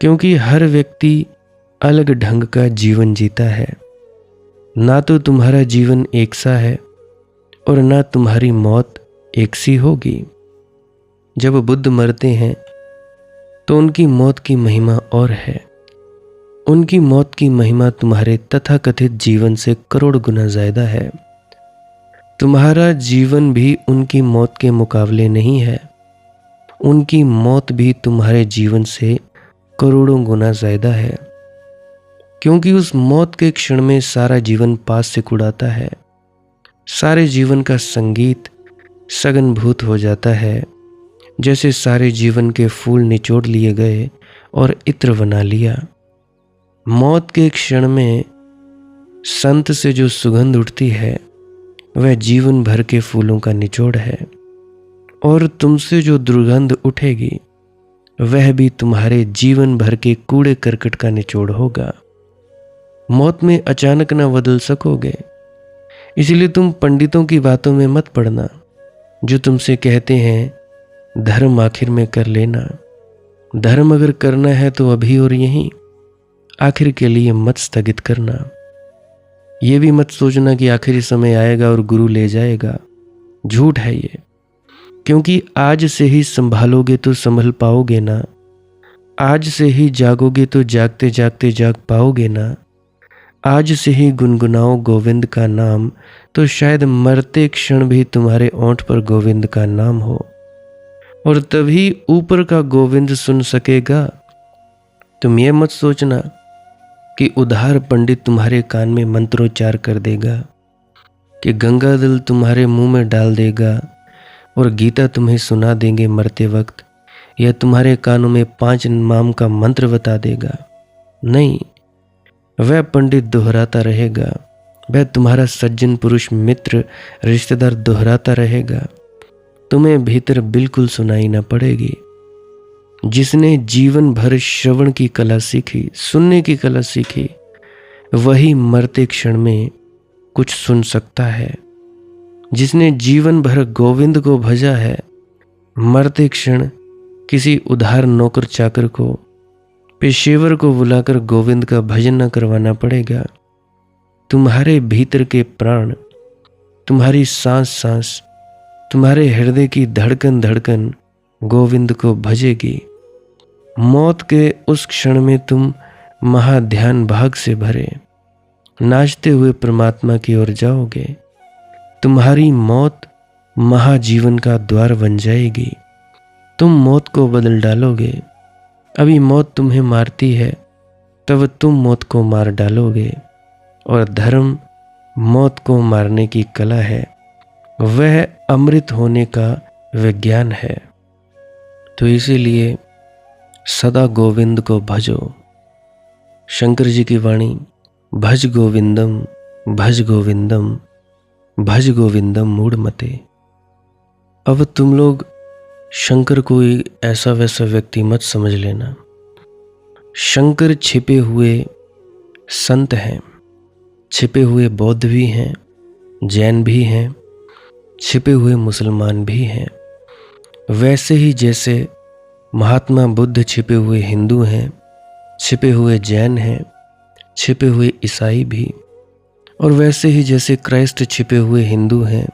[SPEAKER 1] क्योंकि हर व्यक्ति अलग ढंग का जीवन जीता है। ना तो तुम्हारा जीवन एक सा है और ना तुम्हारी मौत एक सी होगी। जब बुद्ध मरते हैं तो उनकी मौत की महिमा और है। उनकी मौत की महिमा तुम्हारे तथाकथित जीवन से करोड़ गुना ज्यादा है। तुम्हारा जीवन भी उनकी मौत के मुकाबले नहीं है। उनकी मौत भी तुम्हारे जीवन से करोड़ों गुना ज्यादा है, क्योंकि उस मौत के क्षण में सारा जीवन पास से उड़ाता है। सारे जीवन का संगीत सघनभूत हो जाता है, जैसे सारे जीवन के फूल निचोड़ लिए गए और इत्र बना लिया। मौत के क्षण में संत से जो सुगंध उठती है वह जीवन भर के फूलों का निचोड़ है, और तुमसे जो दुर्गंध उठेगी वह भी तुम्हारे जीवन भर के कूड़े करकट का निचोड़ होगा। मौत में अचानक न बदल सकोगे, इसलिए तुम पंडितों की बातों में मत पड़ना जो तुमसे कहते हैं धर्म आखिर में कर लेना। धर्म अगर करना है तो अभी और यहीं, आखिर के लिए मत स्थगित करना। ये भी मत सोचना कि आखिरी समय आएगा और गुरु ले जाएगा। झूठ है ये, क्योंकि आज से ही संभालोगे तो संभल पाओगे ना। आज से ही जागोगे तो जागते जागते जाग पाओगे ना। आज से ही गुनगुनाओ गोविंद का नाम तो शायद मरते क्षण भी तुम्हारे ओंठ पर गोविंद का नाम हो, और तभी ऊपर का गोविंद सुन सकेगा। तुम ये मत सोचना कि उधार पंडित तुम्हारे कान में मंत्रोच्चार कर देगा, कि गंगा जल तुम्हारे मुंह में डाल देगा और गीता तुम्हें सुना देंगे मरते वक्त, या तुम्हारे कानों में 5 नाम का मंत्र बता देगा। नहीं, वह पंडित दोहराता रहेगा। वह तुम्हारा सज्जन पुरुष मित्र रिश्तेदार दोहराता रहेगा। तुम्हें भीतर बिल्कुल सुनाई न पड़ेगी। जिसने जीवन भर श्रवण की कला सीखी, सुनने की कला सीखी, वही मरते क्षण में कुछ सुन सकता है। जिसने जीवन भर गोविंद को भजा है, मरते क्षण किसी उधार नौकर चाकर को पेशेवर को बुलाकर गोविंद का भजन न करवाना पड़ेगा। तुम्हारे भीतर के प्राण, तुम्हारी सांस सांस, तुम्हारे हृदय की धड़कन धड़कन गोविंद को भजेगी। मौत के उस क्षण में तुम महाध्यान भाग से भरे नाचते हुए परमात्मा की ओर जाओगे। तुम्हारी मौत महाजीवन का द्वार बन जाएगी। तुम मौत को बदल डालोगे। अभी मौत तुम्हें मारती है, तब तुम मौत को मार डालोगे। और धर्म मौत को मारने की कला है, वह अमृत होने का विज्ञान है। तो इसीलिए सदा गोविंद को भजो। शंकर जी की वाणी, भज गोविंदम भज गोविंदम भज गोविंदम मूढ़मते। अब तुम लोग शंकर कोई ऐसा वैसा व्यक्ति मत समझ लेना। शंकर छिपे हुए संत हैं, छिपे हुए बौद्ध भी हैं, जैन भी हैं, छिपे हुए मुसलमान भी हैं। वैसे ही जैसे महात्मा बुद्ध छिपे हुए हिंदू हैं, छिपे हुए जैन हैं, छिपे हुए ईसाई भी, और वैसे ही जैसे क्राइस्ट छिपे हुए हिंदू हैं,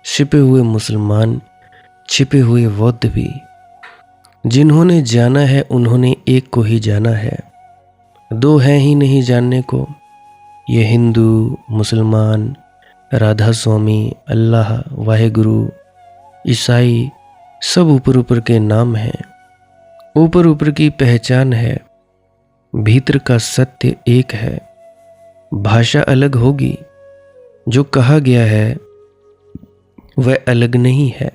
[SPEAKER 1] छिपे हुए मुसलमान, छिपे हुए बौद्ध भी। जिन्होंने जाना है उन्होंने एक को ही जाना है, दो हैं ही नहीं जानने को। ये हिंदू, मुसलमान, राधा स्वामी, अल्लाह, वाहेगुरु, ईसाई, सब ऊपर ऊपर के नाम हैं, ऊपर ऊपर की पहचान है। भीतर का सत्य एक है। भाषा अलग होगी, जो कहा गया है वह अलग नहीं है।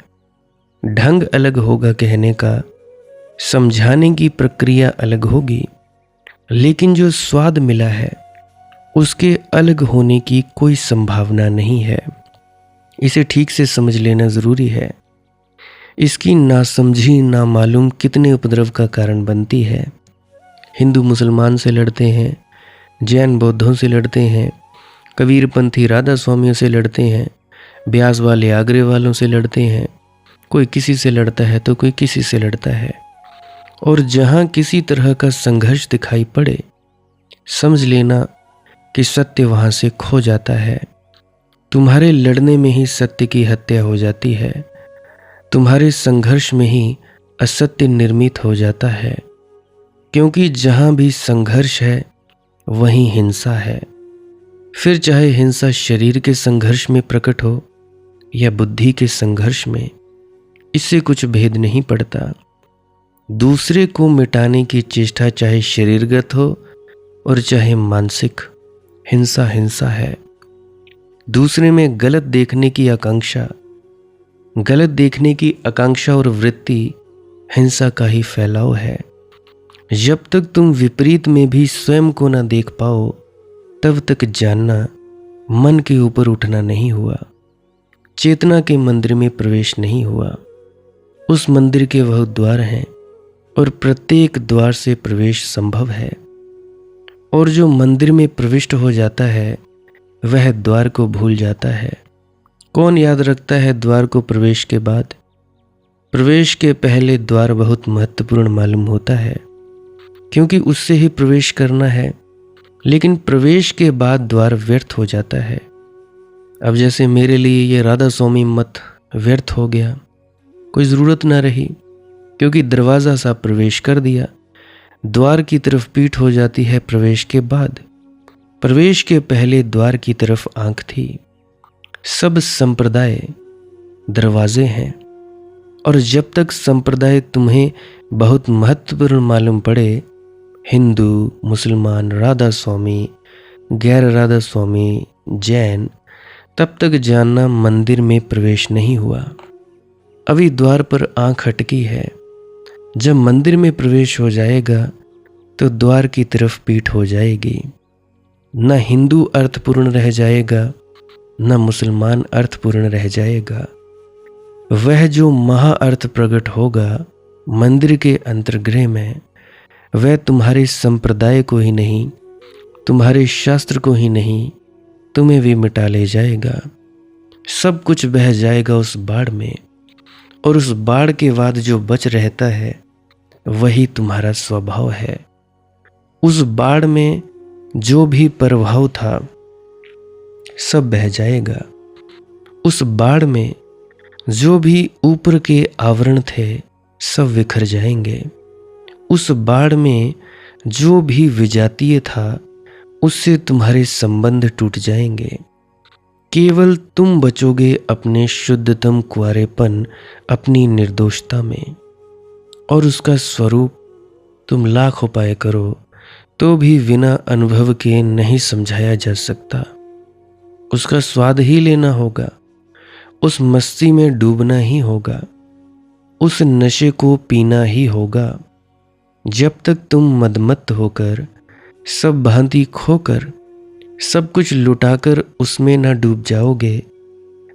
[SPEAKER 1] ढंग अलग होगा कहने का, समझाने की प्रक्रिया अलग होगी, लेकिन जो स्वाद मिला है उसके अलग होने की कोई संभावना नहीं है। इसे ठीक से समझ लेना जरूरी है। इसकी नासमझी नामालूम कितने उपद्रव का कारण बनती है। हिंदू मुसलमान से लड़ते हैं, जैन बौद्धों से लड़ते हैं, कबीरपंथी राधा स्वामियों से लड़ते हैं, ब्यास वाले आगरे वालों से लड़ते हैं। कोई किसी से लड़ता है तो कोई किसी से लड़ता है। और जहाँ किसी तरह का संघर्ष दिखाई पड़े, समझ लेना कि सत्य वहाँ से खो जाता है। तुम्हारे लड़ने में ही सत्य की हत्या हो जाती है। तुम्हारे संघर्ष में ही असत्य निर्मित हो जाता है। क्योंकि जहाँ भी संघर्ष है वहीं हिंसा है। फिर चाहे हिंसा शरीर के संघर्ष में प्रकट हो या बुद्धि के संघर्ष में, इससे कुछ भेद नहीं पड़ता। दूसरे को मिटाने की चेष्टा चाहे शरीरगत हो और चाहे मानसिक, हिंसा हिंसा है। दूसरे में गलत देखने की आकांक्षा और वृत्ति हिंसा का ही फैलाव है। जब तक तुम विपरीत में भी स्वयं को न देख पाओ, तब तक जानना मन के ऊपर उठना नहीं हुआ, चेतना के मंदिर में प्रवेश नहीं हुआ। उस मंदिर के वह द्वार हैं और प्रत्येक द्वार से प्रवेश संभव है। और जो मंदिर में प्रविष्ट हो जाता है वह द्वार को भूल जाता है। कौन याद रखता है द्वार को प्रवेश के बाद? प्रवेश के पहले द्वार बहुत महत्वपूर्ण मालूम होता है, क्योंकि उससे ही प्रवेश करना है। लेकिन प्रवेश के बाद द्वार व्यर्थ हो जाता है। अब जैसे मेरे लिए ये राधा स्वामी मत व्यर्थ हो गया, कोई ज़रूरत ना रही, क्योंकि दरवाज़ा सा प्रवेश कर दिया। द्वार की तरफ पीठ हो जाती है प्रवेश के बाद। प्रवेश के पहले द्वार की तरफ आंख थी। सब संप्रदाय दरवाजे हैं, और जब तक संप्रदाय तुम्हें बहुत महत्वपूर्ण मालूम पड़े, हिंदू, मुसलमान, राधा स्वामी, गैर राधा स्वामी, जैन, तब तक जानना मंदिर में प्रवेश नहीं हुआ। अभी द्वार पर आंख अटकी है। जब मंदिर में प्रवेश हो जाएगा तो द्वार की तरफ पीठ हो जाएगी। न हिंदू अर्थपूर्ण रह जाएगा, न मुसलमान अर्थपूर्ण रह जाएगा। वह जो महाअर्थ प्रकट होगा मंदिर के अंतर्गृह में, वह तुम्हारे संप्रदाय को ही नहीं, तुम्हारे शास्त्र को ही नहीं, तुम्हें भी मिटा ले जाएगा। सब कुछ बह जाएगा उस बाढ़ में, और उस बाढ़ के बाद जो बच रहता है वही तुम्हारा स्वभाव है। उस बाढ़ में जो भी प्रभाव था सब बह जाएगा। उस बाढ़ में जो भी ऊपर के आवरण थे सब बिखर जाएंगे। उस बाढ़ में जो भी विजातीय था उससे तुम्हारे संबंध टूट जाएंगे। केवल तुम बचोगे अपने शुद्धतम कुंवारेपन, अपनी निर्दोषता में, और उसका स्वरूप तुम लाख उपाय करो तो भी बिना अनुभव के नहीं समझाया जा सकता। उसका स्वाद ही लेना होगा, उस मस्ती में डूबना ही होगा, उस नशे को पीना ही होगा। जब तक तुम मदमत्त होकर, सब भांति खोकर, सब कुछ लुटाकर उसमें ना डूब जाओगे,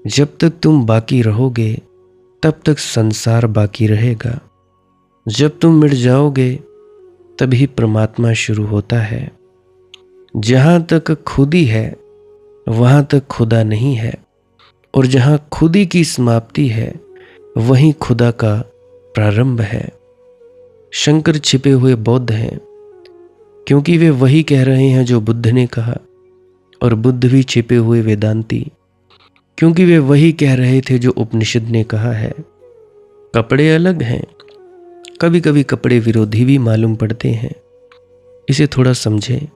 [SPEAKER 1] जब तक तुम बाकी रहोगे तब तक संसार बाकी रहेगा। जब तुम मिट जाओगे तभी परमात्मा शुरू होता है। जहाँ तक खुदी है वहाँ तक खुदा नहीं है, और जहाँ खुदी की समाप्ति है वहीं खुदा का प्रारंभ है। शंकर छिपे हुए बौद्ध हैं, क्योंकि वे वही कह रहे हैं जो बुद्ध ने कहा, और बुद्ध भी छिपे हुए वेदांती, क्योंकि वे वही कह रहे थे जो उपनिषद ने कहा है। कपड़े अलग हैं, कभी कभी कपड़े विरोधी भी मालूम पड़ते हैं, इसे थोड़ा समझें।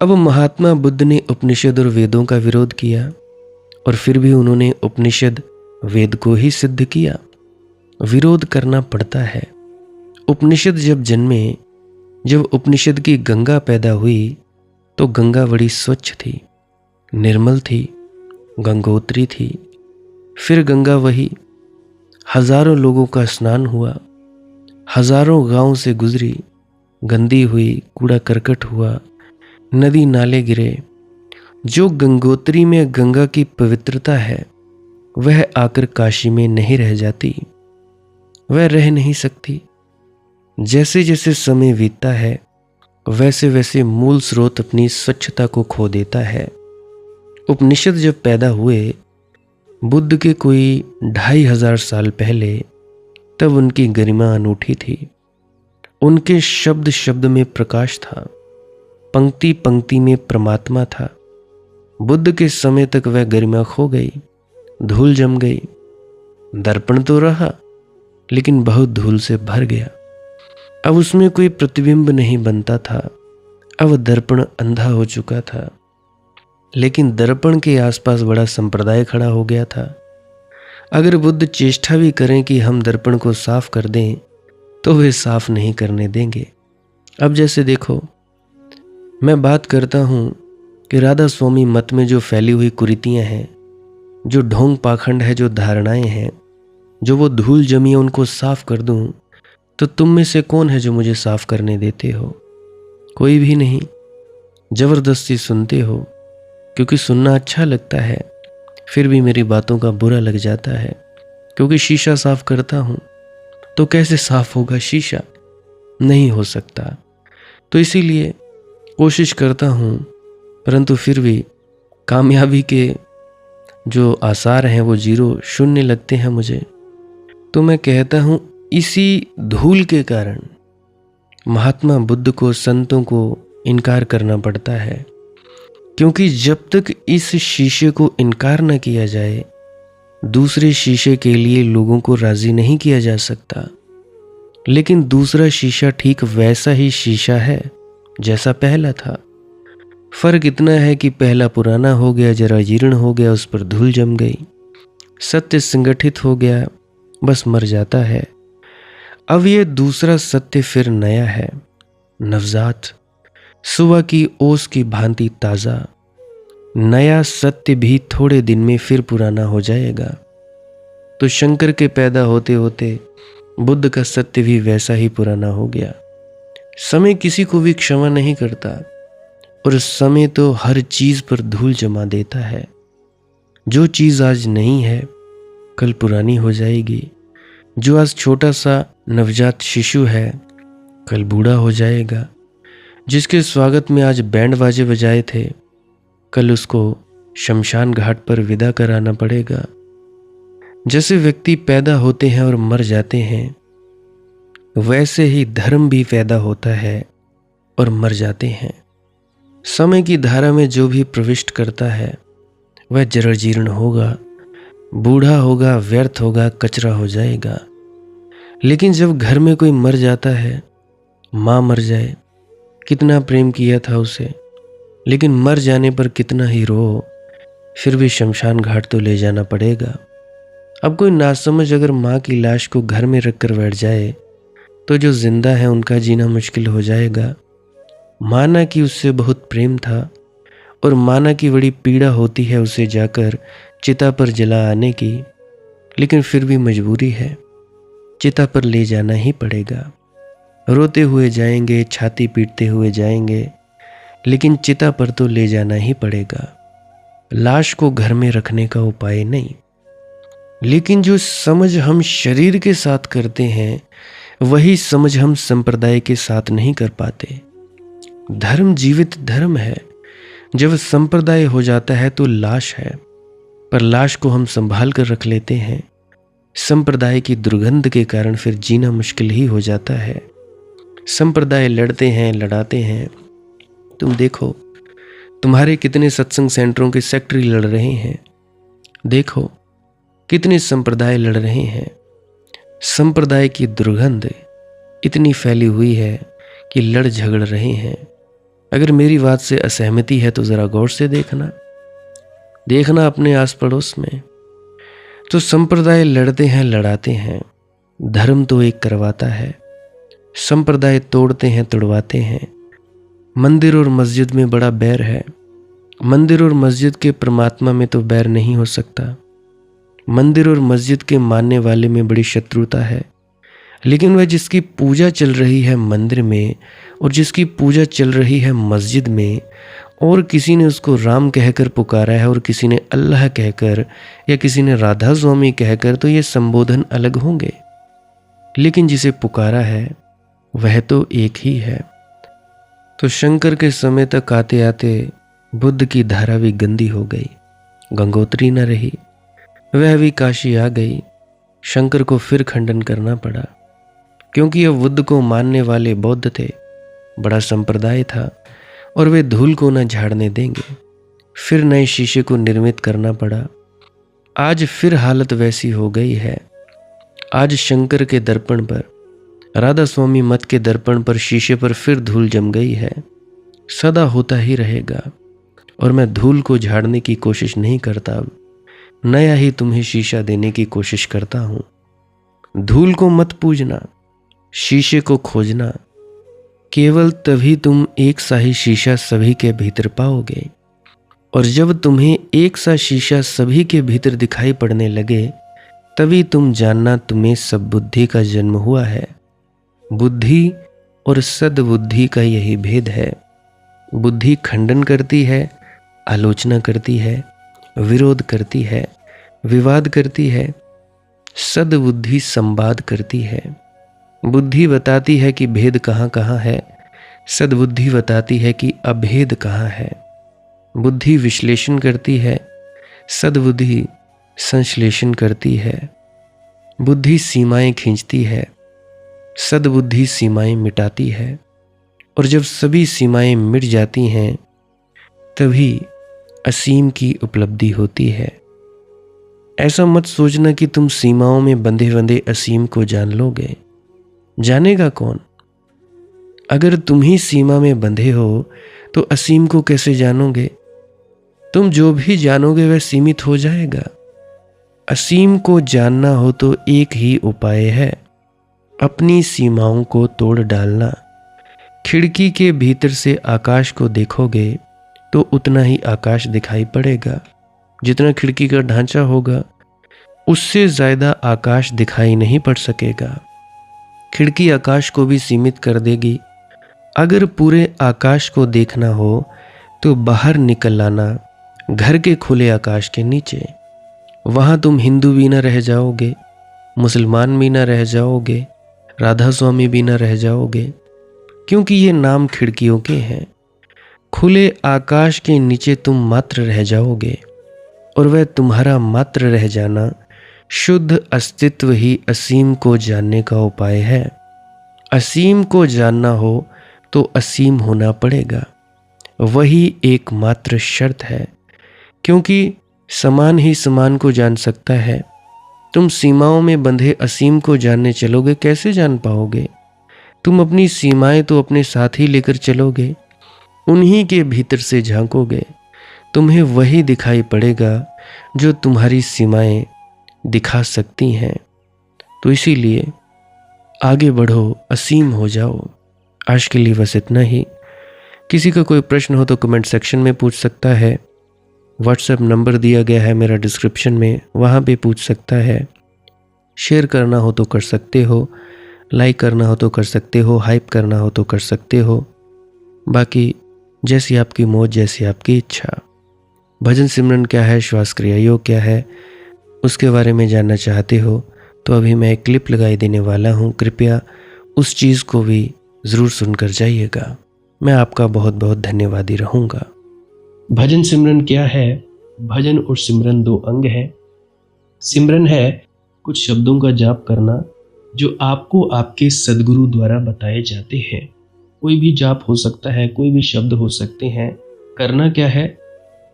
[SPEAKER 1] अब महात्मा बुद्ध ने उपनिषद और वेदों का विरोध किया, और फिर भी उन्होंने उपनिषद वेद को ही सिद्ध किया। विरोध करना पड़ता है। उपनिषद जब जन्मे, जब उपनिषद की गंगा पैदा हुई तो गंगा बड़ी स्वच्छ थी, निर्मल थी, गंगोत्री थी। फिर गंगा वही, हजारों लोगों का स्नान हुआ, हजारों गांव से गुजरी, गंदी हुई, कूड़ा करकट हुआ, नदी नाले गिरे। जो गंगोत्री में गंगा की पवित्रता है वह आकर काशी में नहीं रह जाती, वह रह नहीं सकती। जैसे जैसे समय बीतता है वैसे वैसे मूल स्रोत अपनी स्वच्छता को खो देता है। उपनिषद जब पैदा हुए बुद्ध के कोई 2500 साल पहले, तब उनकी गरिमा अनूठी थी। उनके शब्द शब्द में प्रकाश था, पंक्ति पंक्ति में परमात्मा था। बुद्ध के समय तक वह गरिमा खो गई, धूल जम गई। दर्पण तो रहा लेकिन बहुत धूल से भर गया। अब उसमें कोई प्रतिबिंब नहीं बनता था। अब दर्पण अंधा हो चुका था, लेकिन दर्पण के आसपास बड़ा संप्रदाय खड़ा हो गया था। अगर बुद्ध चेष्टा भी करें कि हम दर्पण को साफ कर दें तो वे साफ नहीं करने देंगे। अब जैसे देखो, मैं बात करता हूँ कि राधा स्वामी मत में जो फैली हुई कुरीतियाँ हैं, जो ढोंग पाखंड है, जो धारणाएं हैं, जो वो धूल जमी है, उनको साफ कर दूं, तो तुम में से कौन है जो मुझे साफ करने देते हो? कोई भी नहीं। जबरदस्ती सुनते हो, क्योंकि सुनना अच्छा लगता है, फिर भी मेरी बातों का बुरा लग जाता है। क्योंकि शीशा साफ करता हूँ तो कैसे साफ होगा शीशा? नहीं हो सकता। तो इसीलिए कोशिश करता हूँ, परंतु फिर भी कामयाबी के जो आसार हैं वो 0 शून्य लगते हैं मुझे। तो मैं कहता हूँ, इसी धूल के कारण महात्मा बुद्ध को, संतों को इनकार करना पड़ता है। क्योंकि जब तक इस शीशे को इनकार न किया जाए, दूसरे शीशे के लिए लोगों को राजी नहीं किया जा सकता। लेकिन दूसरा शीशा ठीक वैसा ही शीशा है जैसा पहला था। फर्क इतना है कि पहला पुराना हो गया, जरा जीर्ण हो गया, उस पर धूल जम गई। सत्य संगठित हो गया, बस मर जाता है। अब ये दूसरा सत्य फिर नया है, नवजात, सुबह की ओस की भांति ताजा। नया सत्य भी थोड़े दिन में फिर पुराना हो जाएगा। तो शंकर के पैदा होते होते बुद्ध का सत्य भी वैसा ही पुराना हो गया। समय किसी को भी क्षमा नहीं करता, और समय तो हर चीज पर धूल जमा देता है। जो चीज आज नहीं है कल पुरानी हो जाएगी। जो आज छोटा सा नवजात शिशु है कल बूढ़ा हो जाएगा। जिसके स्वागत में आज बैंड बाजे बजाए थे, कल उसको शमशान घाट पर विदा कराना पड़ेगा। जैसे व्यक्ति पैदा होते हैं और मर जाते हैं, वैसे ही धर्म भी पैदा होता है और मर जाते हैं। समय की धारा में जो भी प्रविष्ट करता है वह जर्र जीर्ण होगा, बूढ़ा होगा, व्यर्थ होगा, कचरा हो जाएगा। लेकिन जब घर में कोई मर जाता है, माँ मर जाए, कितना प्रेम किया था उसे, लेकिन मर जाने पर कितना ही रो, फिर भी शमशान घाट तो ले जाना पड़ेगा। अब कोई नासमझ अगर माँ की लाश को घर में रख कर बैठ जाए तो जो जिंदा है उनका जीना मुश्किल हो जाएगा। माना कि उससे बहुत प्रेम था और माना कि बड़ी पीड़ा होती है उसे जाकर चिता पर जला आने की, लेकिन फिर भी मजबूरी है, चिता पर ले जाना ही पड़ेगा। रोते हुए जाएंगे, छाती पीटते हुए जाएंगे, लेकिन चिता पर तो ले जाना ही पड़ेगा। लाश को घर में रखने का उपाय नहीं। लेकिन जो समझ हम शरीर के साथ करते हैं वही समझ हम संप्रदाय के साथ नहीं कर पाते। धर्म जीवित धर्म है। जब संप्रदाय हो जाता है तो लाश है, पर लाश को हम संभाल कर रख लेते हैं। संप्रदाय की दुर्गंध के कारण फिर जीना मुश्किल ही हो जाता है। संप्रदाय लड़ते हैं, लड़ाते हैं। तुम देखो, तुम्हारे कितने सत्संग सेंटरों के सेक्रेटरी लड़ रहे हैं। देखो कितने संप्रदाय लड़ रहे हैं। संप्रदाय की दुर्गंध इतनी फैली हुई है कि लड़ झगड़ रहे हैं। अगर मेरी बात से असहमति है तो जरा गौर से देखना अपने आस पड़ोस में। तो संप्रदाय लड़ते हैं, लड़ाते हैं। धर्म तो एक करवाता है, संप्रदाय तोड़ते हैं, तुड़वाते हैं। मंदिर और मस्जिद में बड़ा बैर है। मंदिर और मस्जिद के परमात्मा में तो बैर नहीं हो सकता। मंदिर और मस्जिद के मानने वाले में बड़ी शत्रुता है। लेकिन वह जिसकी पूजा चल रही है मंदिर में और जिसकी पूजा चल रही है मस्जिद में, और किसी ने उसको राम कहकर पुकारा है और किसी ने अल्लाह कहकर या किसी ने राधा स्वामी कहकर, तो ये संबोधन अलग होंगे, लेकिन जिसे पुकारा है वह तो एक ही है। तो शंकर के समय तक आते आते बुद्ध की धारा भी गंदी हो गई, गंगोत्री न रही, वह भी काशी आ गई। शंकर को फिर खंडन करना पड़ा, क्योंकि अब बुद्ध को मानने वाले बौद्ध थे, बड़ा संप्रदाय था और वे धूल को न झाड़ने देंगे। फिर नए शीशे को निर्मित करना पड़ा। आज फिर हालत वैसी हो गई है। आज शंकर के दर्पण पर, राधा स्वामी मत के दर्पण पर, शीशे पर फिर धूल जम गई है। सदा होता ही रहेगा और मैं धूल को झाड़ने की कोशिश नहीं करता, नया ही तुम्हें शीशा देने की कोशिश करता हूं। धूल को मत पूजना, शीशे को खोजना। केवल तभी तुम एक सा ही शीशा सभी के भीतर पाओगे, और जब तुम्हें एक सा शीशा सभी के भीतर दिखाई पड़ने लगे तभी तुम जानना तुम्हें सद्बुद्धि का जन्म हुआ है। बुद्धि और सद्बुद्धि का यही भेद है। बुद्धि खंडन करती है, आलोचना करती है, विरोध करती है, विवाद करती है। सद्बुद्धि संवाद करती है। बुद्धि बताती है कि भेद कहाँ कहाँ है, सद्बुद्धि बताती है कि अभेद कहाँ है। बुद्धि विश्लेषण करती है, सद्बुद्धि संश्लेषण करती है। बुद्धि सीमाएं खींचती है, सद्बुद्धि सीमाएं मिटाती है। और जब सभी सीमाएं मिट जाती हैं तभी असीम की उपलब्धि होती है। ऐसा मत सोचना कि तुम सीमाओं में बंधे बंधे असीम को जान लोगे। जानेगा कौन? अगर तुम ही सीमा में बंधे हो तो असीम को कैसे जानोगे? तुम जो भी जानोगे वह सीमित हो जाएगा। असीम को जानना हो तो एक ही उपाय है, अपनी सीमाओं को तोड़ डालना। खिड़की के भीतर से आकाश को देखोगे तो उतना ही आकाश दिखाई पड़ेगा। जितना खिड़की का ढांचा होगा उससे ज्यादा आकाश दिखाई नहीं पड़ सकेगा। खिड़की आकाश को भी सीमित कर देगी। अगर पूरे आकाश को देखना हो तो बाहर निकल आना, घर के खुले आकाश के नीचे। वहां तुम हिंदू भी न रह जाओगे, मुसलमान भी न रह जाओगे, राधा स्वामी भी न रह जाओगे, क्योंकि ये नाम खिड़कियों के हैं। खुले आकाश के नीचे तुम मात्र रह जाओगे, और वह तुम्हारा मात्र रह जाना, शुद्ध अस्तित्व ही असीम को जानने का उपाय है। असीम को जानना हो तो असीम होना पड़ेगा। वही एकमात्र शर्त है, क्योंकि समान ही समान को जान सकता है। तुम सीमाओं में बंधे असीम को जानने चलोगे, कैसे जान पाओगे? तुम अपनी सीमाएं तो अपने साथ ही लेकर चलोगे, उन्हीं के भीतर से झांकोगे, तुम्हें वही दिखाई पड़ेगा जो तुम्हारी सीमाएं दिखा सकती हैं। तो इसीलिए आगे बढ़ो, असीम हो जाओ। आज के लिए बस इतना ही। किसी का कोई प्रश्न हो तो कमेंट सेक्शन में पूछ सकता है। व्हाट्सएप नंबर दिया गया है मेरा डिस्क्रिप्शन में, वहाँ पे पूछ सकता है। शेयर करना हो तो कर सकते हो, लाइक करना हो तो कर सकते हो, हाइप करना हो तो कर सकते हो। बाकी जैसी आपकी मौज, जैसी आपकी इच्छा। भजन सिमरन क्या है, श्वास क्रिया योग क्या है, उसके बारे में जानना चाहते हो तो अभी मैं एक क्लिप लगाई देने वाला हूँ। कृपया उस चीज़ को भी ज़रूर सुनकर जाइएगा। मैं आपका बहुत बहुत धन्यवादी रहूँगा। भजन सिमरन क्या है? भजन और सिमरन दो अंग हैं। सिमरन है कुछ शब्दों का जाप करना जो आपको आपके सद्गुरु द्वारा बताए जाते हैं। कोई भी जाप हो सकता है, कोई भी शब्द हो सकते हैं। करना क्या है?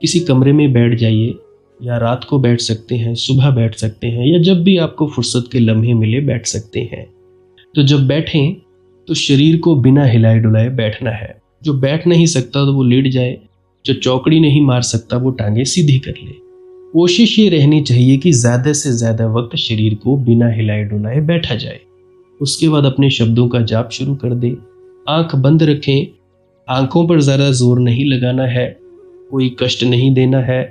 [SPEAKER 1] किसी कमरे में बैठ जाइए, या रात को बैठ सकते हैं, सुबह बैठ सकते हैं, या जब भी आपको फुर्सत के लम्हे मिले बैठ सकते हैं। तो जब बैठें तो शरीर को बिना हिलाए डुलाए बैठना है। जो बैठ नहीं सकता तो वो लेट जाए, जो चौकड़ी नहीं मार सकता वो टांगे सीधी कर ले। कोशिश ये रहनी चाहिए कि ज़्यादा से ज़्यादा वक्त शरीर को बिना हिलाए डुलाए बैठा जाए। उसके बाद अपने शब्दों का जाप शुरू कर दे। आंख बंद रखें, आंखों पर ज़्यादा जोर नहीं लगाना है, कोई कष्ट नहीं देना है,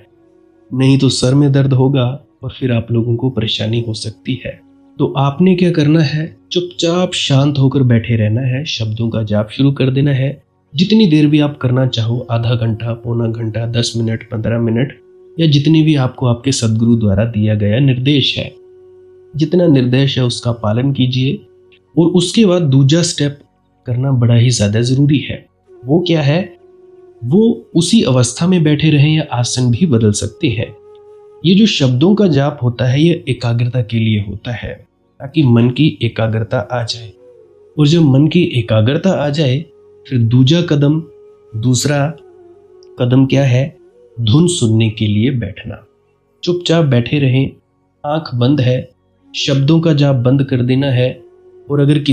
[SPEAKER 1] नहीं तो सर में दर्द होगा और फिर आप लोगों को परेशानी हो सकती है। तो आपने क्या करना है? चुपचाप शांत होकर बैठे रहना है, शब्दों का जाप शुरू कर देना है। जितनी देर भी आप करना चाहो, आधा घंटा, पौना घंटा, 10 मिनट, 15 मिनट, या जितनी भी आपको आपके सद्गुरु द्वारा दिया गया निर्देश है, जितना निर्देश है उसका पालन कीजिए। और उसके बाद दूसरा स्टेप करना बड़ा ही ज़्यादा ज़रूरी है। वो क्या है? वो उसी अवस्था में बैठे रहें या आसन भी बदल सकते हैं। ये जो शब्दों का जाप होता है ये एकाग्रता के लिए होता है, ताकि मन की एकाग्रता आ जाए। और जब मन की एकाग्रता आ जाए फिर दूसरा कदम क्या है? धुन सुनने के लिए बैठना। चुपचाप बैठे रहें, आंख बंद है, शब्दों का जाप बंद कर देना है। और अगर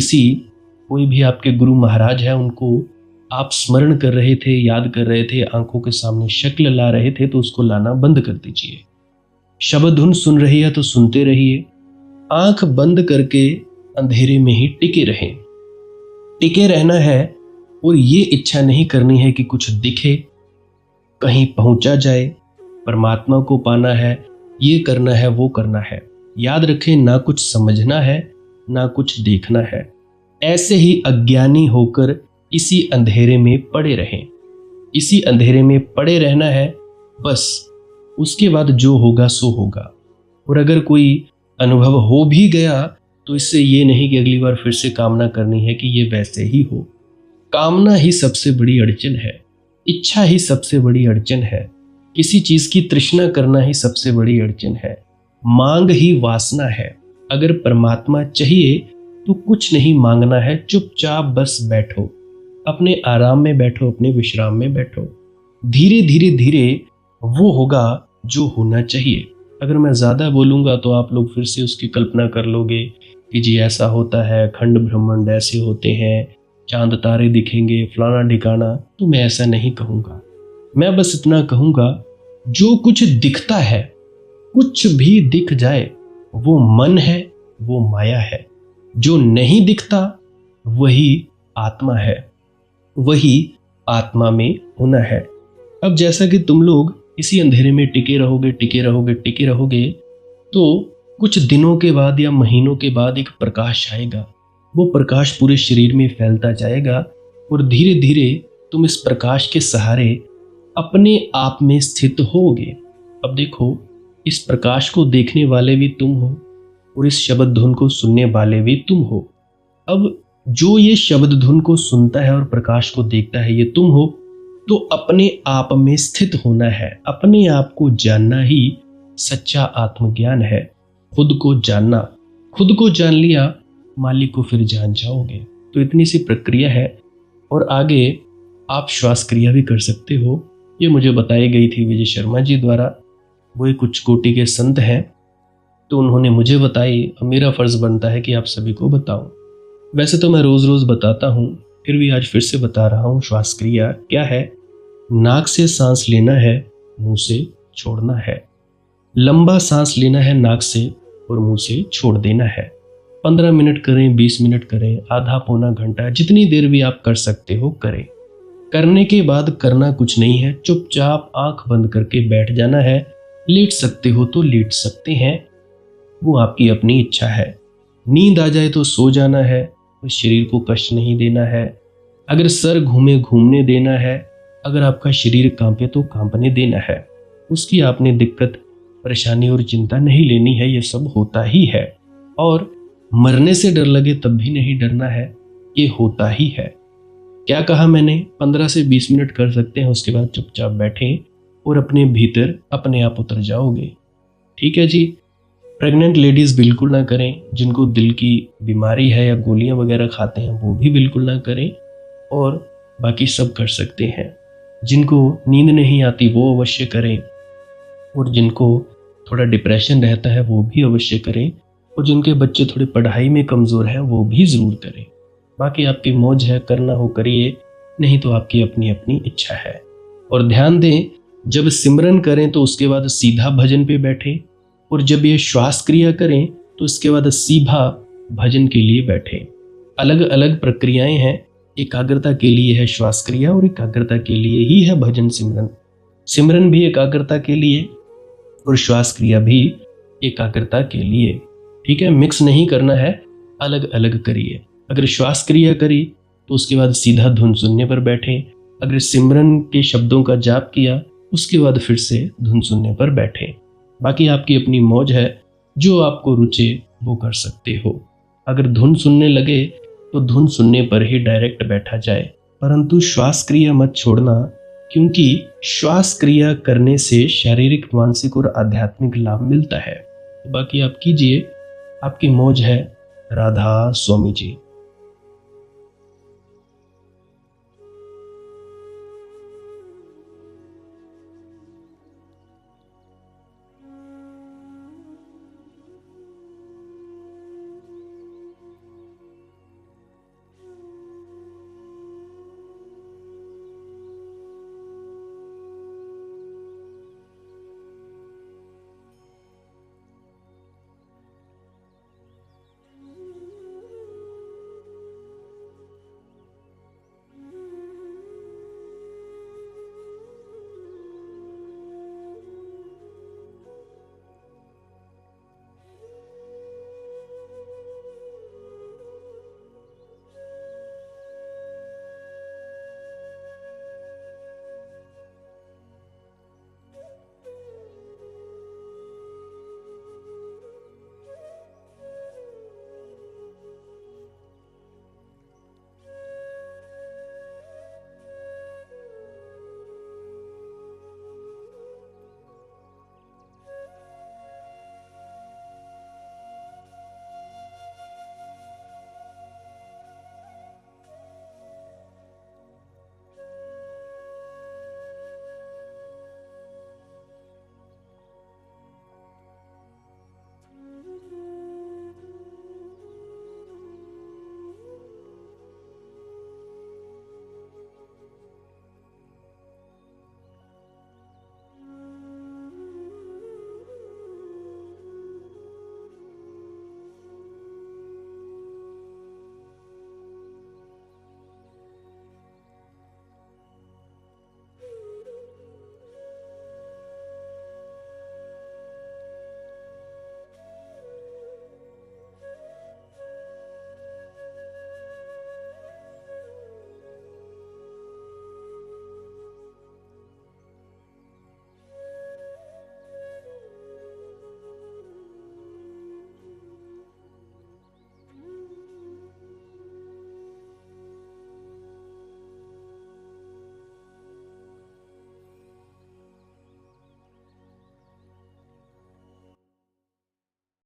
[SPEAKER 1] कोई भी आपके गुरु महाराज है, उनको आप स्मरण कर रहे थे, याद कर रहे थे, आंखों के सामने शक्ल ला रहे थे, तो उसको लाना बंद कर दीजिए। शब्द धुन सुन रही है तो सुनते रहिए। आंख बंद करके अंधेरे में ही टिके रहें। टिके रहना है और ये इच्छा नहीं करनी है कि कुछ दिखे, कहीं पहुंचा जाए, परमात्मा को पाना है, ये करना है, वो करना है। याद रखें, ना कुछ समझना है, ना कुछ देखना है। ऐसे ही अज्ञानी होकर इसी अंधेरे में पड़े रहें। इसी अंधेरे में पड़े रहना है बस। उसके बाद जो होगा सो होगा। और अगर कोई अनुभव हो भी गया तो इससे ये नहीं कि अगली बार फिर से कामना करनी है कि ये वैसे ही हो। कामना ही सबसे बड़ी अड़चन है, इच्छा ही सबसे बड़ी अड़चन है, किसी चीज की तृष्णा करना ही सबसे बड़ी अड़चन है, मांग ही वासना है। अगर परमात्मा चाहिए तो कुछ नहीं मांगना है, चुपचाप बस बैठो, अपने आराम में बैठो, अपने विश्राम में बैठो। धीरे धीरे धीरे वो होगा जो होना चाहिए। अगर मैं ज़्यादा बोलूँगा तो आप लोग फिर से उसकी कल्पना कर लोगे कि जी ऐसा होता है, खंड ब्रह्मांड ऐसे होते हैं, चांद तारे दिखेंगे, फलाना ढिकाना। तो मैं ऐसा नहीं कहूँगा। मैं बस इतना कहूँगा, जो कुछ दिखता है, कुछ भी दिख जाए, वो मन है, वो माया है। जो नहीं दिखता वही आत्मा है, वही आत्मा में होना है। अब जैसा कि तुम लोग इसी अंधेरे में टिके रहोगे, टिके रहोगे, टिके रहोगे, तो कुछ दिनों के बाद या महीनों के बाद एक प्रकाश आएगा। वो प्रकाश पूरे शरीर में फैलता जाएगा और धीरे धीरे तुम इस प्रकाश के सहारे अपने आप में स्थित होगे। अब देखो, इस प्रकाश को देखने वाले भी तुम हो और इस शब्द धुन को सुनने वाले भी तुम हो। अब जो ये शब्द धुन को सुनता है और प्रकाश को देखता है, ये तुम हो। तो अपने आप में स्थित होना है, अपने आप को जानना ही सच्चा आत्मज्ञान है। खुद को जानना, खुद को जान लिया, मालिक को फिर जान जाओगे। तो इतनी सी प्रक्रिया है।
[SPEAKER 2] और आगे आप श्वास क्रिया भी कर सकते हो। ये मुझे बताई गई थी विजय शर्मा जी द्वारा। वो एक उच्च कोटि के संत हैं, तो उन्होंने मुझे बताई और मेरा फ़र्ज़ बनता है कि आप सभी को बताऊं। वैसे तो मैं रोज़ रोज़ बताता हूँ, फिर भी आज फिर से बता रहा हूँ। श्वास क्रिया क्या है? नाक से सांस लेना है, मुंह से छोड़ना है। लंबा सांस लेना है नाक से और मुंह से छोड़ देना है। 15 मिनट करें, 20 मिनट करें, आधा पौना घंटा, जितनी देर भी आप कर सकते हो करें। करने के बाद करना कुछ नहीं है, चुपचाप आंख बंद करके बैठ जाना है। लेट सकते हो तो लेट सकते हैं, वो आपकी अपनी इच्छा है। नींद आ जाए तो सो जाना है, तो शरीर को कष्ट नहीं देना है। अगर सर घूमे घूमने देना है, अगर आपका शरीर कांपे तो कांपने देना है। उसकी आपने दिक्कत, परेशानी और चिंता नहीं लेनी है, ये सब होता ही है। और मरने से डर लगे तब भी नहीं डरना है, ये होता ही है। क्या कहा मैंने? 15 से 20 मिनट कर सकते हैं, उसके बाद चुपचाप बैठें और अपने भीतर अपने आप उतर जाओगे। ठीक है जी। प्रेग्नेंट लेडीज़ बिल्कुल ना करें, जिनको दिल की बीमारी है या गोलियां वगैरह खाते हैं वो भी बिल्कुल ना करें, और बाकी सब कर सकते हैं। जिनको नींद नहीं आती वो अवश्य करें, और जिनको थोड़ा डिप्रेशन रहता है वो भी अवश्य करें, और जिनके बच्चे थोड़े पढ़ाई में कमज़ोर हैं वो भी ज़रूर करें। बाकी आपकी मौज है, करना हो करिए, नहीं तो आपकी अपनी अपनी इच्छा है। और ध्यान दें, जब सिमरन करें तो उसके बाद सीधा भजन पे बैठें, और जब ये श्वास क्रिया करें तो इसके बाद सीधा भजन के लिए बैठें। अलग अलग प्रक्रियाएं हैं। एकाग्रता के लिए है श्वास क्रिया और एकाग्रता के लिए ही है भजन सिमरन। सिमरन भी एकाग्रता के लिए और श्वास क्रिया भी एकाग्रता के लिए। ठीक है, मिक्स नहीं करना है, अलग अलग करिए। अगर श्वास क्रिया करी तो उसके बाद सीधा धुन सुनने पर बैठें। अगर सिमरन के शब्दों का जाप किया उसके बाद फिर से धुन सुनने पर बैठें। बाकी आपकी अपनी मौज है, जो आपको रुचे वो कर सकते हो। अगर धुन सुनने लगे तो धुन सुनने पर ही डायरेक्ट बैठा जाए, परंतु श्वास क्रिया मत छोड़ना, क्योंकि श्वास क्रिया करने से शारीरिक, मानसिक और आध्यात्मिक लाभ मिलता है। बाकी आप कीजिए, आपकी मौज है। राधा स्वामी जी।